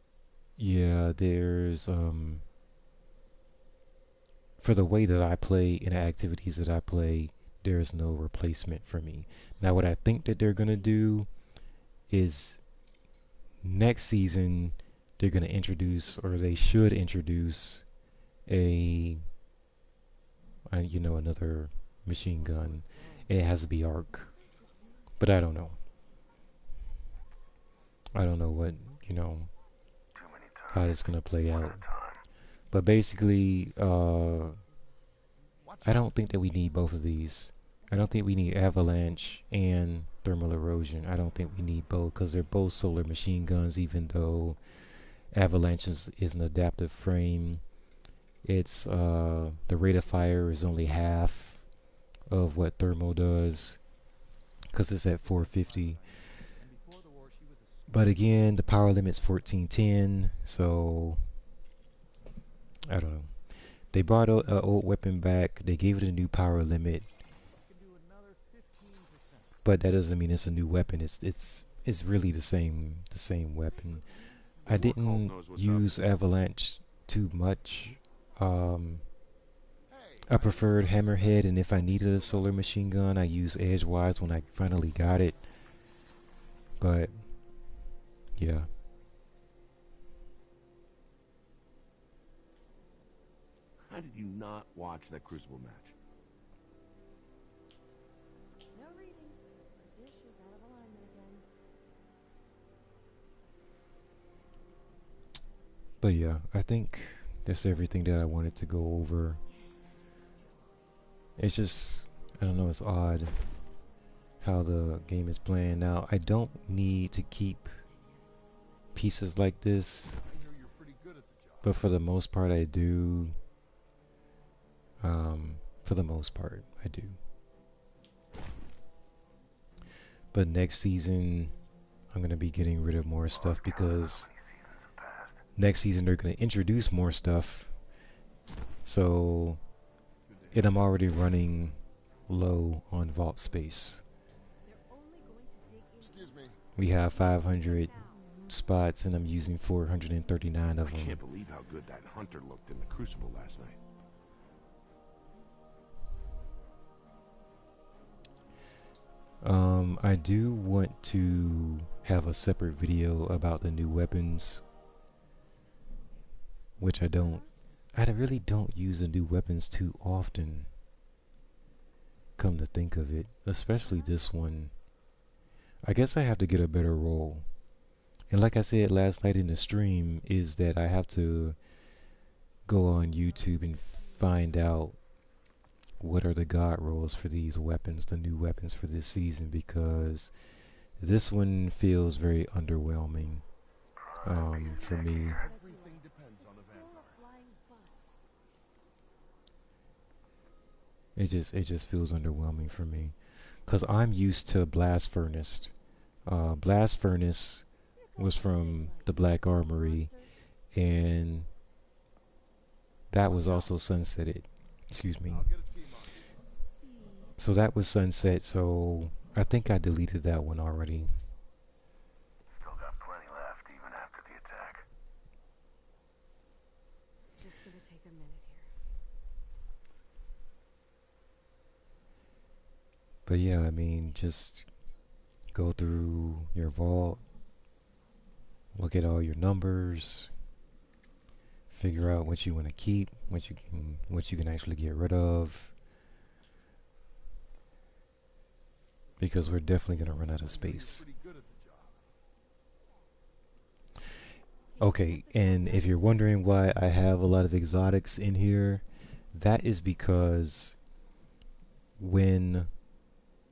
there's for the way that I play and the activities that I play, there's no replacement for me. Now, what I think that they're gonna do is next season they're gonna introduce, or they should introduce, a another machine gun. It has to be arc, but I don't know. I don't know what how it's gonna play out. But basically, I don't think that we need both of these. I don't think we need avalanche and thermal erosion. I don't think we need both because they're both solar machine guns, even though avalanche is an adaptive frame. It's the rate of fire is only half of what thermal does because it's at 450. But again, the power limit's 1410, so I don't know. They brought an old weapon back. They gave it a new power limit, but that doesn't mean it's a new weapon. It's really the same weapon. I didn't use avalanche too much. Um, I preferred hammerhead, and if I needed a solar machine gun, I used edgewise when I finally got it. But yeah. How did you not watch that Crucible match? No readings. The dish is out of alignment again. But yeah, I think that's everything that I wanted to go over. It's just, I don't know, it's odd how the game is playing now. I don't need to keep pieces like this, but for the most part I do. For the most part I do. But next season I'm going to be getting rid of more stuff because next season they're going to introduce more stuff. So, and I'm already running low on vault space. We have 500 spots and I'm using 439 of I them. can't believe how good that hunter looked in the Crucible last night. I do want to have a separate video about the new weapons, which I really don't use the new weapons too often, come to think of it, especially this one. I guess I have to get a better roll. And like I said last night in the stream, is that I have to go on YouTube and find out what are the god rolls for these weapons, the new weapons for this season, because this one feels very underwhelming for me. It just feels underwhelming for me because I'm used to blast furnace. Blast furnace was from the Black Armory, and that was also sunsetted. Excuse me. So that was sunset, so I think I deleted that one already. Still got plenty left, even after the attack. Just gonna take a minute here. But yeah, I mean, just go through your vault, look at all your numbers, figure out what you want to keep, what you can actually get rid of. Because we're definitely going to run out of space. Okay, and if you're wondering why I have a lot of exotics in here, that is because when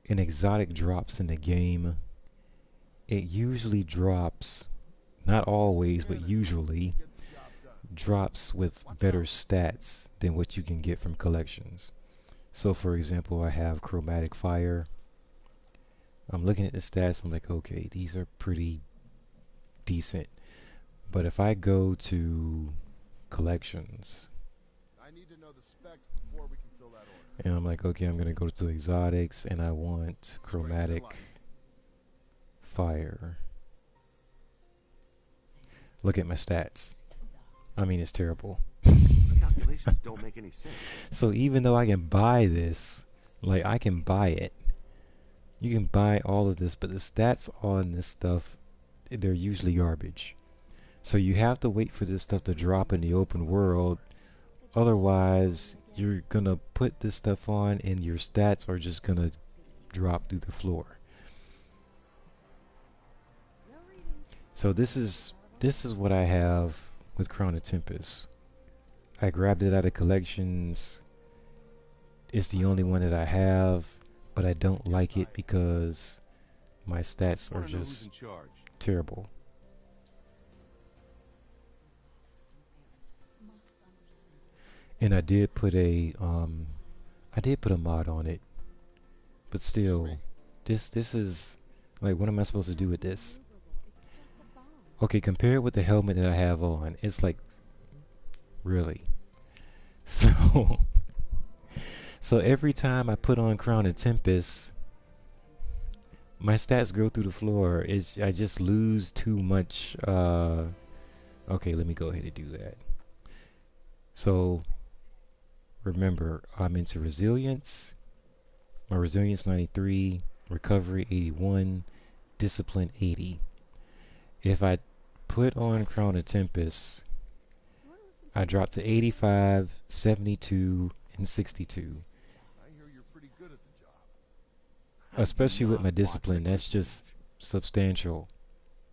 an exotic drops in the game, it usually drops not always, but usually, drops with better stats than what you can get from collections. So, for example, I have Chromatic Fire. I'm looking at the stats, I'm like, okay, these are pretty decent. But if I go to collections, I need to know the specs before we can fill that order. and I'm like, okay, I'm gonna go to exotics, and I want Chromatic Fire. Look at my stats. I mean, it's terrible. The calculations don't make any sense. So even though I can buy this, like I can buy it, you can buy all of this, but the stats on this stuff, they're usually garbage. So you have to wait for this stuff to drop in the open world. Otherwise, you're gonna put this stuff on and your stats are just gonna drop through the floor. No readings. So this is what I have with Crown of Tempest. I grabbed it out of collections. It's the only one that I have, but I don't like it because my stats are Wanna know who's just in charge? terrible. And I did put a mod on it, but still, this is like, what am I supposed to do with this? Okay, compare it with the helmet that I have on. It's like, really. So, so every time I put on Crown of Tempest, my stats go through the floor. I just lose too much. Okay, let me go ahead and do that. So, remember, I'm into resilience. My resilience 93, recovery 81, discipline 80. If I put on Crown of Tempest, I drop to 85, 72, and 62. I hear you're pretty good at the job. Especially with my discipline, that's just substantial.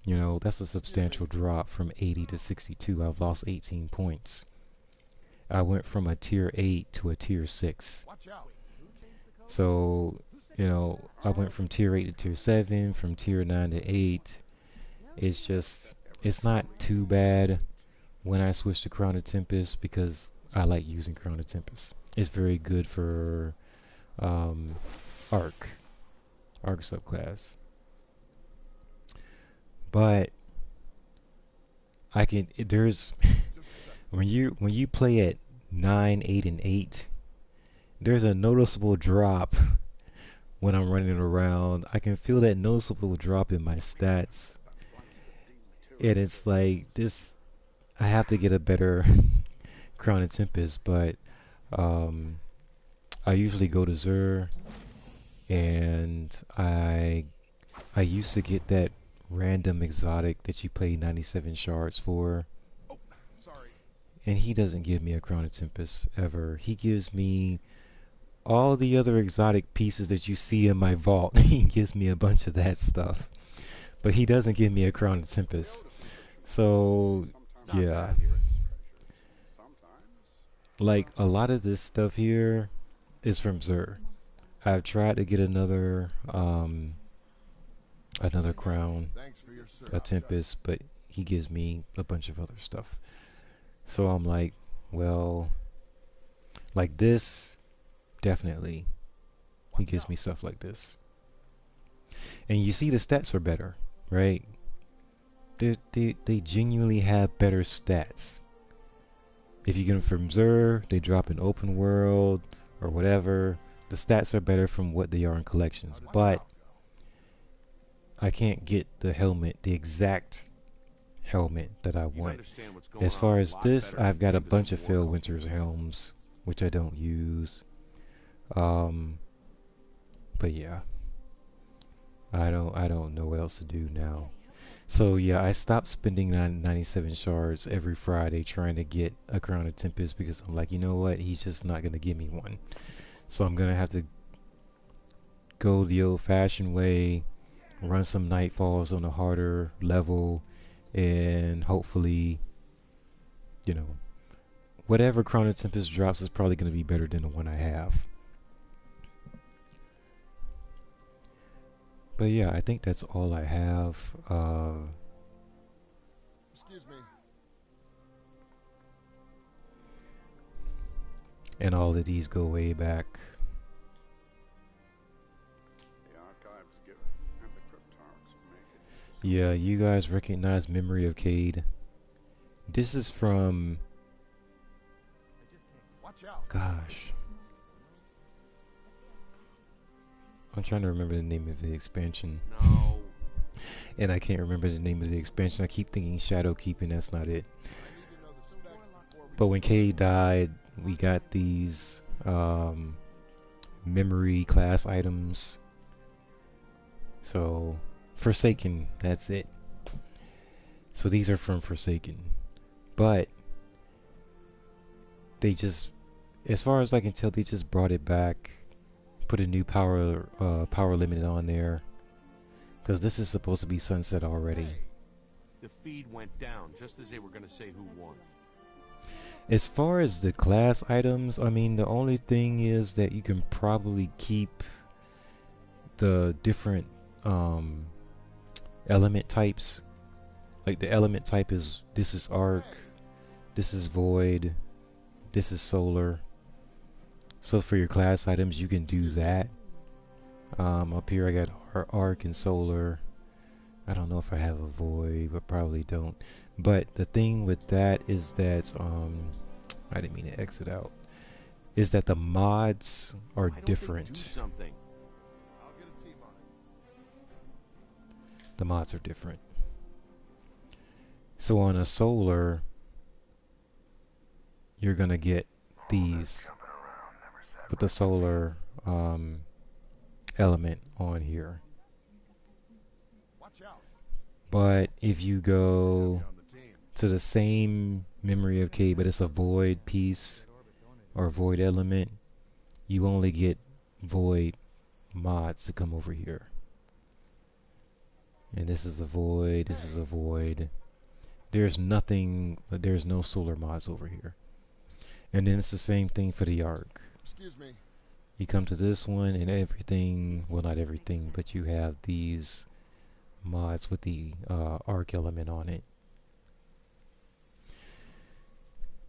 You know, that's a substantial drop from 80 to 62. I've lost 18 points. I went from a tier 8 to a tier 6. Watch out. So, you know, I went from tier 8 to tier 7, from tier 9 to 8. It's just, it's not too bad when I switch to Crown of Tempest because I like using Crown of Tempest. It's very good for Arc subclass. But I can, there's when you play at 9, 8, and 8, there's a noticeable drop when I'm running around. I can feel that noticeable drop in my stats. And it's like this, I have to get a better Crown of Tempest, but I usually go to Zur, and I used to get that random exotic that you pay 97 shards for. Oh, sorry. And he doesn't give me a Crown of Tempest ever. He gives me all the other exotic pieces that you see in my vault. He gives me a bunch of that stuff. But he doesn't give me a Crown of Tempest. So, yeah. Like, a lot of this stuff here is from Zur. I've tried to get another crown, Thanks for your service. a Tempest, but he gives me a bunch of other stuff. So I'm like, well, like this, definitely, he gives me stuff like this. And you see the stats are better, right? They genuinely have better stats. If you get them from Zur, they drop in open world or whatever. The stats are better from what they are in collections. But I can't get the helmet, the exact helmet that I want. As far as this, I've got a bunch of Phil Winters helms, which I don't use. But yeah, I don't know what else to do now. So yeah, I stopped spending 97 shards every Friday trying to get a Crown of Tempest because I'm like, you know what? He's just not gonna give me one. So I'm gonna have to go the old-fashioned way, run some Nightfalls on a harder level, and hopefully, you know, whatever Crown of Tempest drops is probably gonna be better than the one I have. But yeah, I think that's all I have. Excuse me. And all of these go way back. The archives give and the cryptarchs make it. Yeah, you guys recognize Memory of Cade. This is from, Watch out. gosh, I'm trying to remember the name of the expansion. No. And I can't remember the name of the expansion. I keep thinking Shadow Keeping, that's not it. I need to know the specs before we But when Cade died, we got these memory class items. So, Forsaken, that's it. So these are from Forsaken. But they just, as far as I can tell, they just brought it back, put a new power limit on there, because this is supposed to be sunset already. The feed went down just as they were gonna say who won. As far as the class items, I mean, the only thing is that you can probably keep the different element types. Like the element type is, this is arc, this is void, this is solar. So for your class items, you can do that. Up here I got arc and solar. I don't know if I have a void, but probably don't. But the thing with that is that I didn't mean to exit out. Is that the mods are Why don't they different. do something? I'll get a team on it. The mods are different. So on a solar, you're gonna get these with the solar element on here. Watch out. But if you go On the team. to the same Memory of Cade, but it's a void piece or void element, you only get void mods to come over here. And this is a void, this is a void. There's nothing, there's no solar mods over here. And then it's the same thing for the arc. Excuse me. You come to this one and everything, well not everything, but you have these mods with the arc element on it.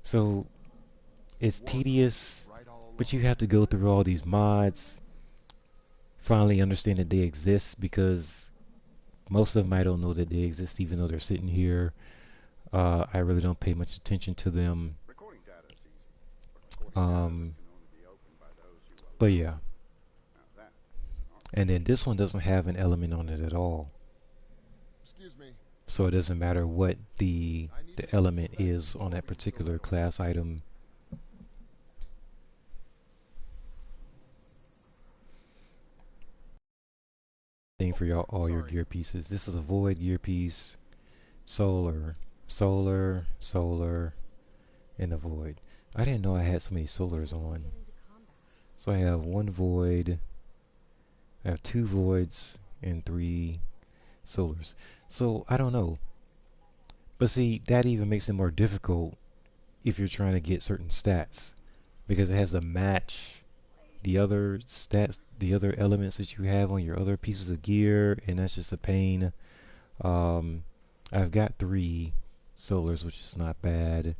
So it's tedious, Right all along. but you have to go through all these mods, finally understand that they exist, because most of them I don't know that they exist even though they're sitting here. I really don't pay much attention to them. Recording data is easy. But recording data Um, can only be opened by those who will. but yeah. Now that. And then this one doesn't have an element on it at all. Excuse me. So it doesn't matter what the element is on that particular class item. Thing for y'all, all your gear pieces. This is a void gear piece, solar, solar, solar, and a void. I didn't know I had so many solars on. So I have one void, I have two voids, and three solars. So I don't know. But see, that even makes it more difficult if you're trying to get certain stats, because it has to match the other stats, the other elements that you have on your other pieces of gear, and that's just a pain. I've got three solars, which is not bad.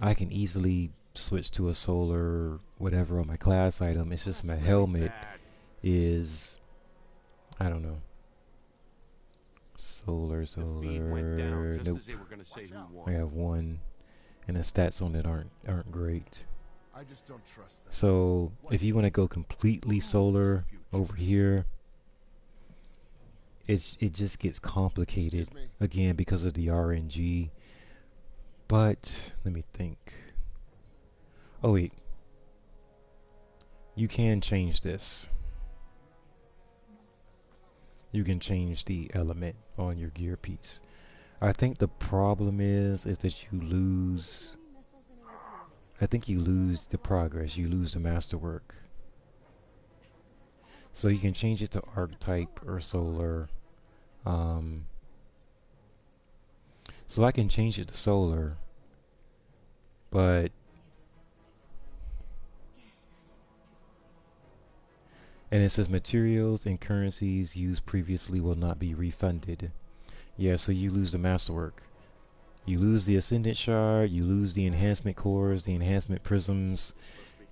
I can easily switch to a solar whatever on my class item. It's just my helmet Bad. is, I don't know. Solar, The feed went down solar. just Nope. as they were gonna say who I won. have one, and the stats on it aren't great. I just don't trust them. So if you want to go completely solar over here, it just gets complicated Excuse me. again because of the RNG. But let me think. Oh wait, you can change this. You can change the element on your gear piece. I think the problem is that you lose. I think you lose the progress. You lose the masterwork. So you can change it to archetype or solar. So I can change it to solar, but and it says materials and currencies used previously will not be refunded. Yeah, so you lose the masterwork. You lose the Ascendant Shard, you lose the enhancement cores, the enhancement prisms,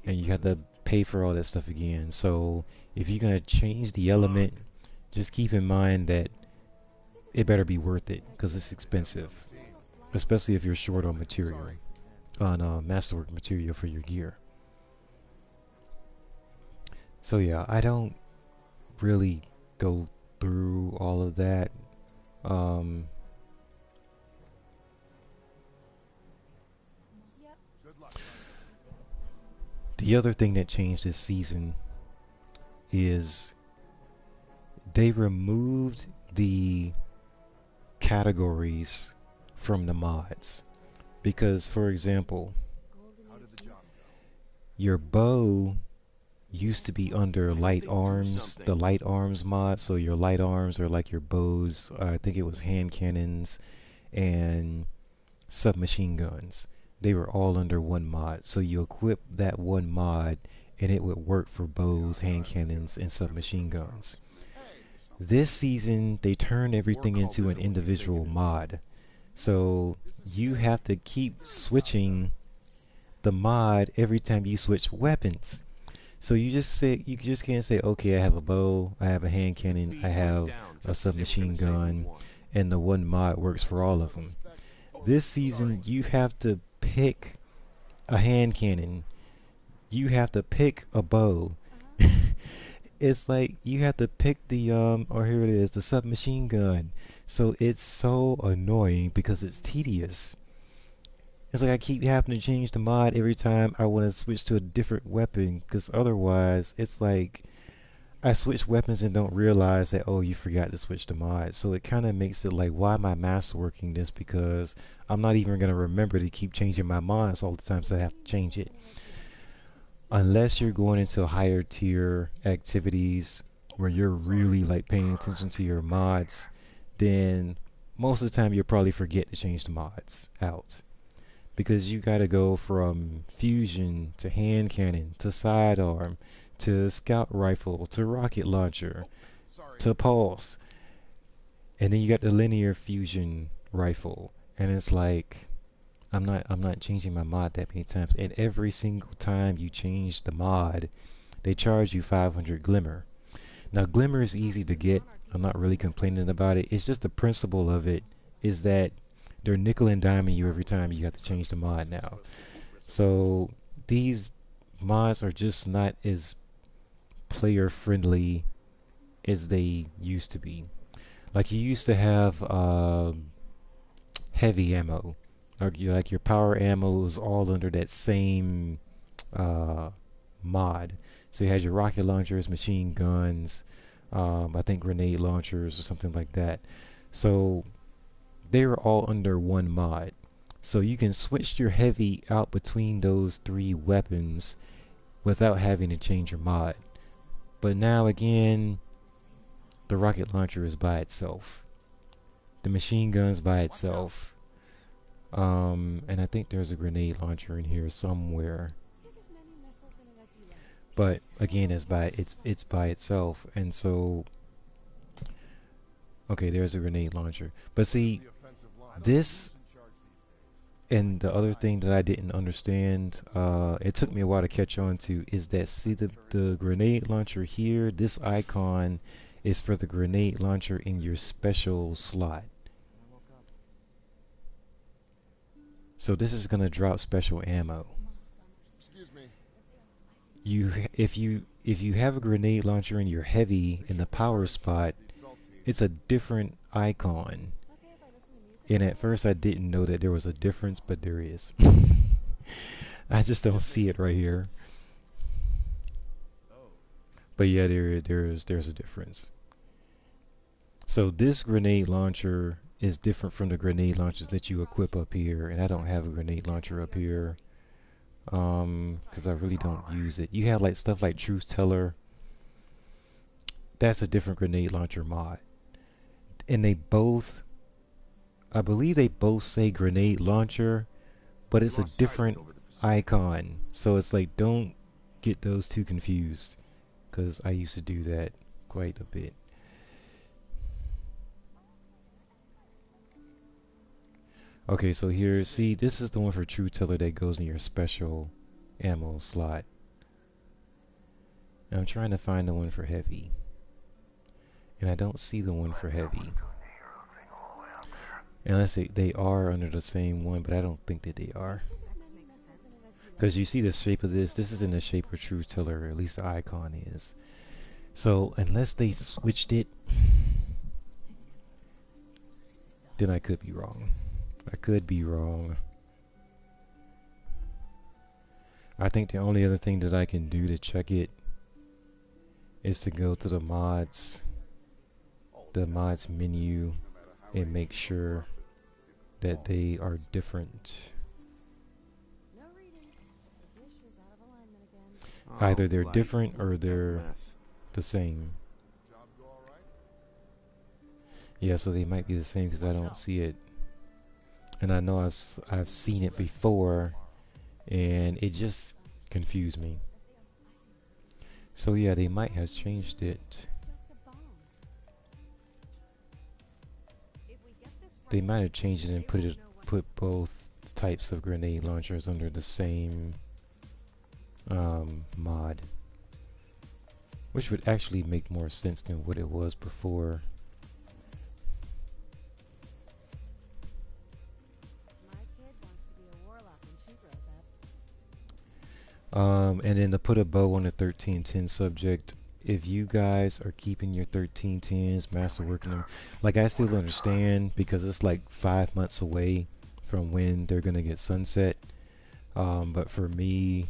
and you have to pay for all that stuff again. So if you're gonna change the element, just keep in mind that it better be worth it because it's expensive, especially if you're short on material, on masterwork material for your gear. So yeah, I don't really go through all of that. Um, the other thing that changed this season is they removed the categories from the mods. Because, for example, your bow used to be under light arms, the light arms mod. So your light arms are like your bows. I think it was hand cannons and submachine guns. They were all under one mod. So you equip that one mod and it would work for bows, hand cannons, and submachine guns. This season, they turned everything into an individual mod. So you have to keep switching the mod every time you switch weapons. So you just can't say, okay, I have a bow, I have a hand cannon, I have a submachine gun, and the one mod works for all of them. This season, you have to pick a hand cannon. You have to pick a bow. It's like you have to pick the or here it is, the submachine gun. So it's so annoying because it's tedious. It's like I keep having to change the mod every time I want to switch to a different weapon because otherwise it's like I switch weapons and don't realize that, oh, you forgot to switch the mod. So it kind of makes it like, why am I masterworking this? Because I'm not even going to remember to keep changing my mods all the time, so I have to change it. Unless you're going into higher tier activities where you're really like paying attention to your mods, then most of the time you'll probably forget to change the mods out. Because you gotta go from fusion to hand cannon to sidearm to scout rifle to rocket launcher to pulse, and then you got the linear fusion rifle, and it's like I'm not changing my mod that many times, and every single time you change the mod, they charge you 500 glimmer. Now glimmer is easy to get. I'm not really complaining about it. It's just the principle of it is that they're nickel and diming you every time you have to change the mod now. So these mods are just not as player friendly as they used to be. Like you used to have heavy ammo, like your power ammo was all under that same uh, mod. So you had your rocket launchers, machine guns, I think grenade launchers or something like that. So they were all under one mod. So you can switch your heavy out between those three weapons without having to change your mod. But now again, the rocket launcher is by itself. The machine gun's by itself. And I think there's a grenade launcher in here somewhere. But again, it's by itself, and so okay, there's a grenade launcher. But see, this and the other thing that I didn't understand, it took me a while to catch on to, is that see the grenade launcher here, this icon is for the grenade launcher in your special slot. So this is gonna drop special ammo. If you have a grenade launcher in your heavy in the power spot, it's a different icon. And at first I didn't know that there was a difference, but there is. I just don't see it right here. But yeah, there's a difference. So this grenade launcher is different from the grenade launchers that you equip up here, and I don't have a grenade launcher up here. Because I really don't use it. You have like stuff like Truth Teller. That's a different grenade launcher mod. And they both, I believe they both say grenade launcher, but it's a different icon. So it's like, don't get those two confused, because I used to do that quite a bit. Okay, so here, see, this is the one for True Tiller that goes in your special ammo slot. And I'm trying to find the one for heavy. And I don't see the one for heavy. Unless they are under the same one, but I don't think that they are. Because you see the shape of this. This is in the shape of True Tiller, or at least the icon is. So unless they switched it, then I could be wrong. I could be wrong. I think the only other thing that I can do to check it is to go to the mods menu, and make sure that they are different. No reading. The dish is out of alignment again. Either they're Blight, different or what a they're mess. the same. Yeah, so they might be the same because I don't see it. And I know I've seen it before, and it just confused me. So yeah, they might have changed it. Just a bomb. If we get this They right, might have changed it and put both types of grenade launchers under the same mod, which would actually make more sense than what it was before. my kid wants to be a warlock when she grows up. And then to put a bow on the 1310 subject, if you guys are keeping your 1310s, masterworking them, like I still understand because it's like 5 months away from when they're gonna get sunset. But for me,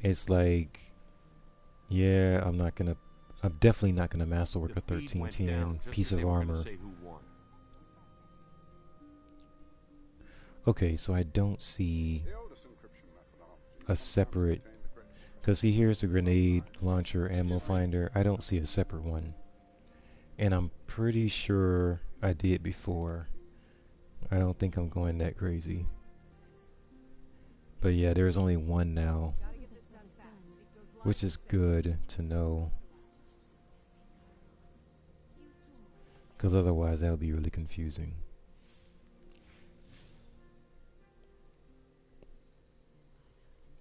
it's like, yeah, I'm definitely not gonna masterwork a The feed went 1310 down just piece as of they were gonna armor. say who won. Okay, so I don't see The oldest encryption methodology a sometimes separate, contained the cryptography because see, here's the grenade launcher ammo finder. I don't see a separate one, and I'm pretty sure I did before. I don't think I'm going that crazy, but yeah, there's only one now, which is good to know, because otherwise that would be really confusing.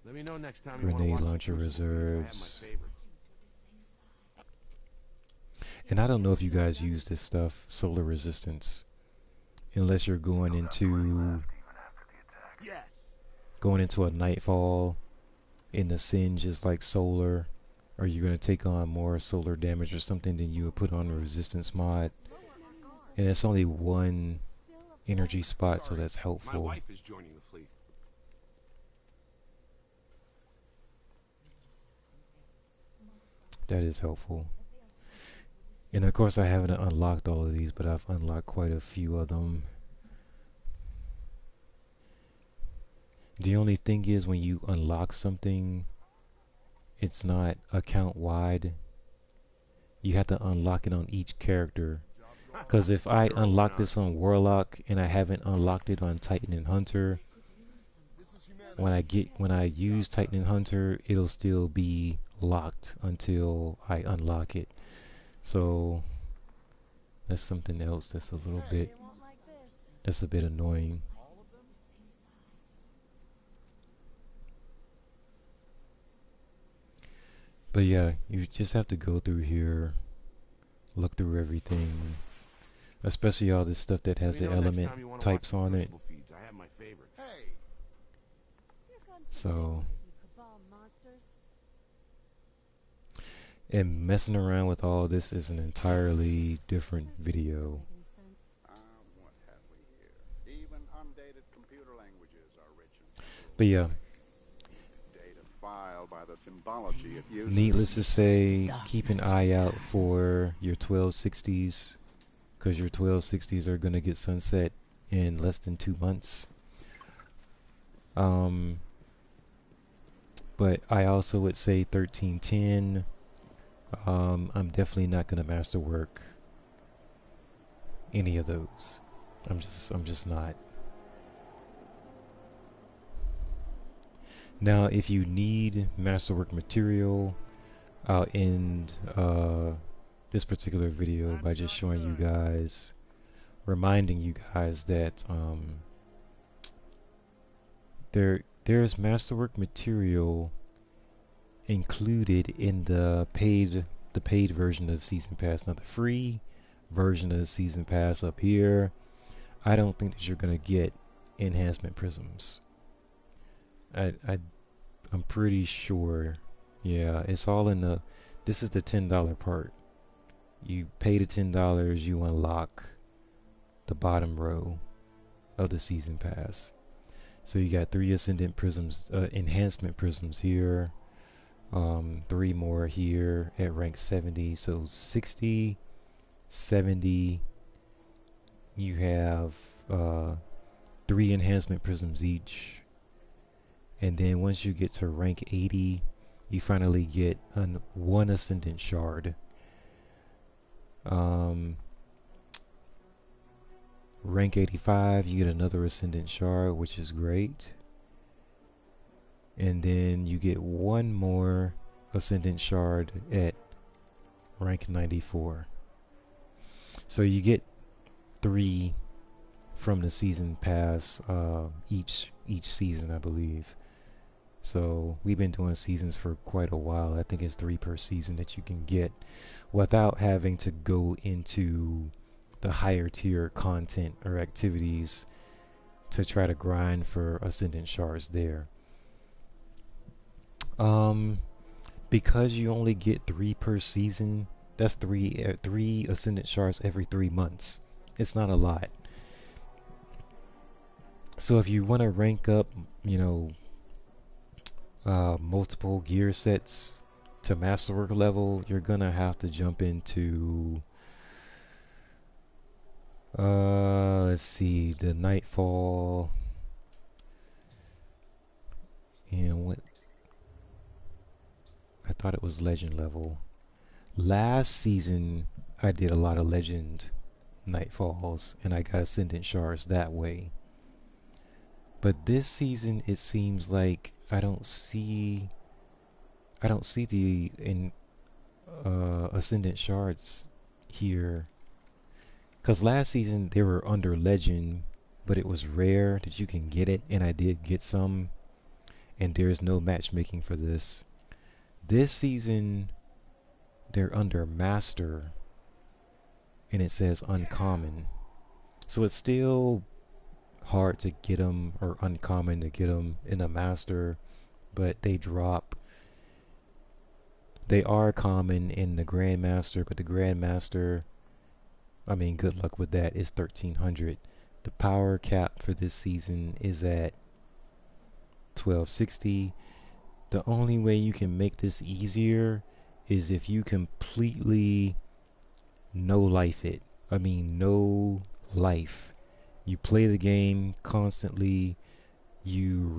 Let me know next time you want to Grenade watch the launcher Crucible feeds. I have my reserves. favorites. And I don't know if you guys use this stuff, solar resistance, unless you're going into Yes. a nightfall and the singe is like solar, or you're going to take on more solar damage or something, then you would put on a resistance mod. And it's only one energy spot, so that's My helpful. wife is joining the fleet. That is helpful. And of course I haven't unlocked all of these, but I've unlocked quite a few of them. The only thing is when you unlock something, it's not account wide. You have to unlock it on each character. Because if I Sure, why unlock not? this on Warlock and I haven't unlocked it on Titan and Hunter, when I use Titan and Hunter, it'll still be locked until I unlock it. So that's something else that's a little bit, They won't like this. that's a bit annoying. But yeah, you just have to go through here, look through everything, especially all this stuff that has Let the me know next element time you wanna watch types the on it. Crucible feeds. I have my favorites. Here comes the So, big fight, you cabal monsters. and messing around with all this is an entirely different video. Make any sense? What have we here? Even undated computer languages are rich in But yeah, data filed by the symbology of users. needless to say, keep an eye out for your 1260s, because your 1260s are going to get sunset in less than 2 months. But I also would say 1310. I'm definitely not going to masterwork any of those. I'm just not. Now, if you need masterwork material, I'll end this particular video by just showing you guys, reminding you guys that there's masterwork material included in the paid version of the season pass. Now the free version of the season pass up here, I don't think that you're gonna get enhancement prisms. I'm pretty sure. Yeah, it's all in the. This is the $10 part. You pay the $10, you unlock the bottom row of the season pass. So you got 3 ascendant prisms, enhancement prisms here. 3 more here at rank 70. So 60, 70. You have 3 enhancement prisms each. And then once you get to rank 80, you finally get one ascendant shard. Rank 85, you get another ascendant shard, which is great. And then you get one more ascendant shard at rank 94. So you get 3 from the season pass each season, I believe. So we've been doing seasons for quite a while. I think it's 3 per season that you can get without having to go into the higher tier content or activities to try to grind for ascendant shards there. Because you only get 3 per season, that's three ascendant shards every 3 months. It's not a lot. So if you want to rank up, multiple gear sets to masterwork level, you're gonna have to jump into let's see, the Nightfall, and what I thought it was legend level. Last season I did a lot of legend Nightfalls and I got ascendant shards that way. But this season it seems like I don't see the ascendant shards here. Cause last season they were under legend, but it was rare that you can get it, and I did get some. And there's no matchmaking for this. This season they're under master, and it says uncommon. So it's still hard to get them, or uncommon to get them in a master, but they drop. They are common in the Grandmaster, but the Grandmaster, I mean, good luck with that. It's 1300. The power cap for this season is at 1260. The only way you can make this easier is if you completely no life it. I mean, no life. You play the game constantly. You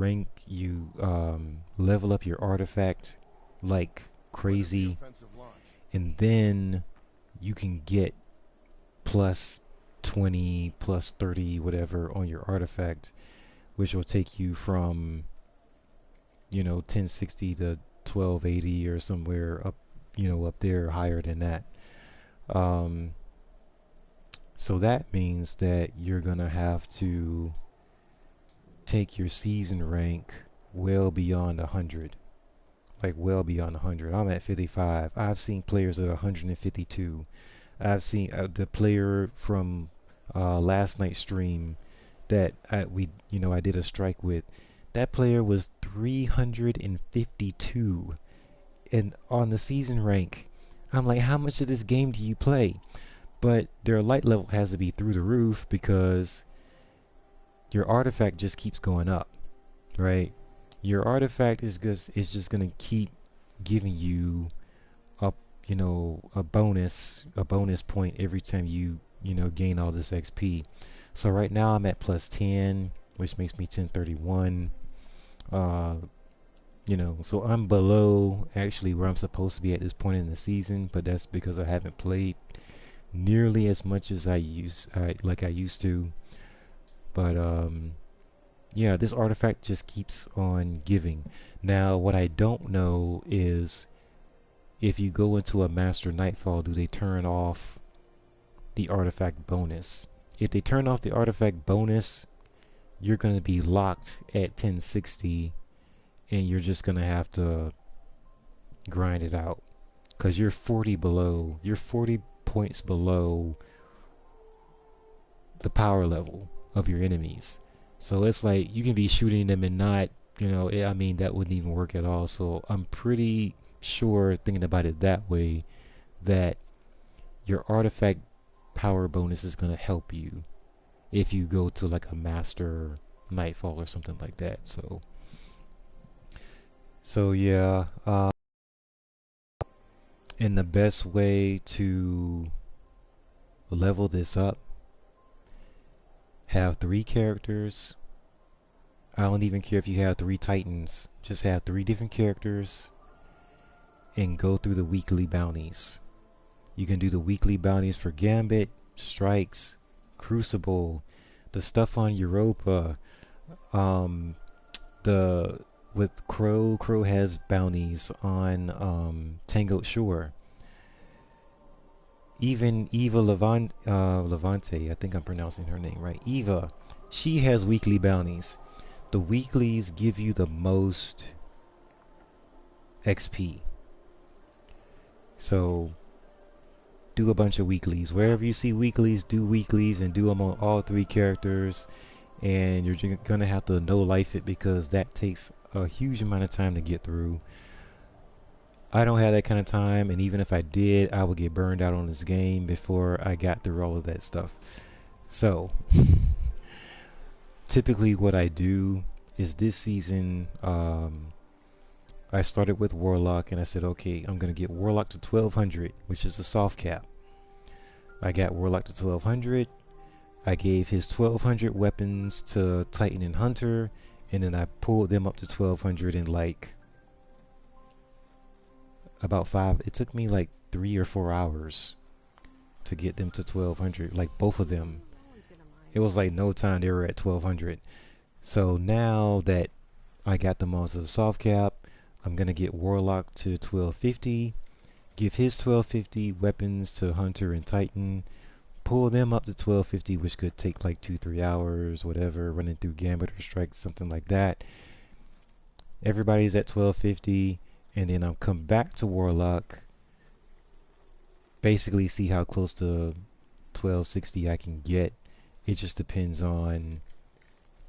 level up your artifact like crazy, and then you can get plus 20, plus 30, whatever on your artifact, which will take you from 1060 to 1280 or somewhere up, up there, higher than that. So that means that you're gonna have to take your season rank well beyond 100. Like well beyond 100. I'm at 55. I've seen players at 152. I've seen the player from last night's stream that I did a strike with. That player was 352 and on the season rank. I'm like, how much of this game do you play? But their light level has to be through the roof because your artifact just keeps going up, right? Your artifact is just gonna keep giving you a a bonus point every time you gain all this XP. So right now I'm at plus 10, which makes me 1031. So I'm below actually where I'm supposed to be at this point in the season, but that's because I haven't played nearly as much as I used to. But yeah, this artifact just keeps on giving. Now what I don't know is if you go into a Master Nightfall, do they turn off the artifact bonus? If they turn off the artifact bonus, you're going to be locked at 1060 and you're just going to have to grind it out because you're 40 points below the power level of your enemies. So it's like you can be shooting them and not, I mean, that wouldn't even work at all. So I'm pretty sure, thinking about it that way, that your artifact power bonus is going to help you if you go to like a master nightfall or something like that. So yeah, and the best way to level this up, have 3 characters. I don't even care if you have 3 titans, just have 3 different characters and go through the weekly bounties. You can do the weekly bounties for Gambit, Strikes, Crucible, the stuff on Europa, the with Crow. Crow has bounties on Tangled Shore. Even Eva Levante, I think I'm pronouncing her name right. Eva, she has weekly bounties. The weeklies give you the most XP. So do a bunch of weeklies. Wherever you see weeklies, do weeklies and do them on all 3 characters. And you're gonna have to no life it because that takes a huge amount of time to get through. I don't have that kind of time, and even if I did, I would get burned out on this game before I got through all of that stuff. So typically what I do is this season, I started with Warlock and I said, okay, I'm going to get Warlock to 1200, which is the soft cap. I got Warlock to 1200. I gave his 1200 weapons to Titan and Hunter, and then I pulled them up to 1200 in like about 5. It took me like 3 or 4 hours to get them to 1200, like both of them. It was like no time they were at 1200. So now that I got them all to the soft cap, I'm gonna get Warlock to 1250, give his 1250 weapons to Hunter and Titan, pull them up to 1250, which could take like 2-3 hours, whatever, running through Gambit or Strike, something like that. Everybody's at 1250, and then I'll come back to Warlock, basically see how close to 1260 I can get. It just depends on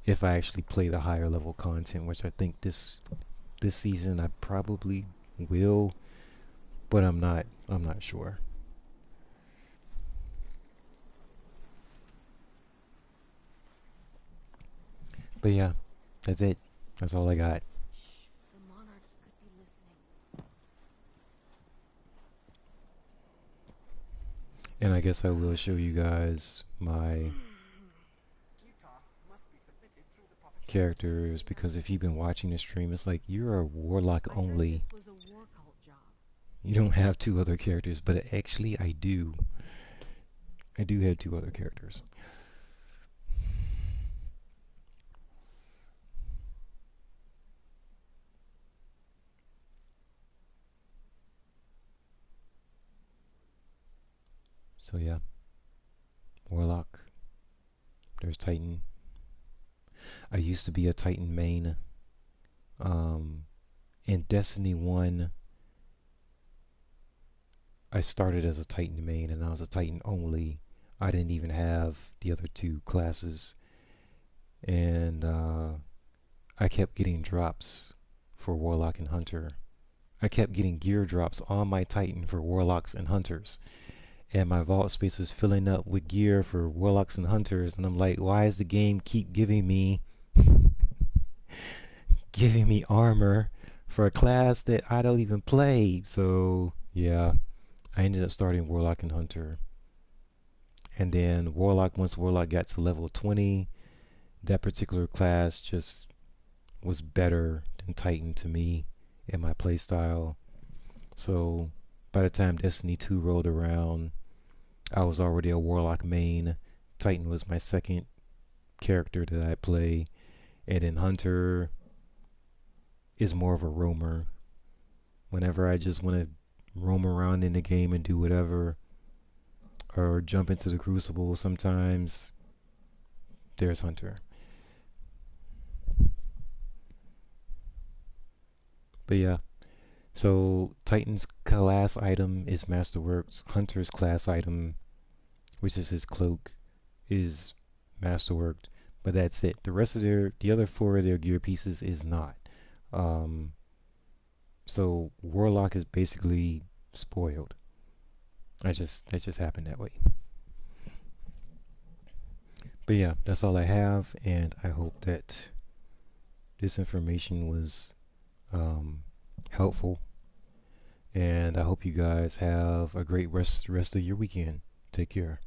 if I actually play the higher level content, which I think this season I probably will, but I'm not sure. But yeah, that's it. That's all I got. The monarchy could be listening. And I guess I will show you guys my characters, because if you've been watching the stream, it's like you're a Warlock I heard only. this was a war cult job. You don't have 2 other characters, but actually I do. I do have 2 other characters. So yeah, Warlock. There's Titan. I used to be a Titan main. In Destiny 1, I started as a Titan main and I was a Titan only. I didn't even have the other 2 classes. And I kept getting drops for Warlock and Hunter. I kept getting gear drops on my Titan for Warlocks and Hunters. And my vault space was filling up with gear for Warlocks and Hunters. And I'm like, why does the game keep giving me armor for a class that I don't even play? So yeah, I ended up starting Warlock and Hunter. And then once Warlock got to level 20, that particular class just was better than Titan to me in my playstyle. So by the time Destiny 2 rolled around, I was already a Warlock main. Titan was my second character that I play. And then Hunter is more of a roamer. Whenever I just want to roam around in the game and do whatever, or jump into the crucible. Sometimes there's Hunter. But yeah, so Titan's class item is Masterworks. Hunter's class item, which is his cloak, is Masterworked. But that's it. The rest of the other four of their gear pieces is not. Um, so Warlock is basically spoiled. That just happened that way. But yeah, that's all I have, and I hope that this information was um, helpful. And I hope you guys have a great rest of your weekend. Take care.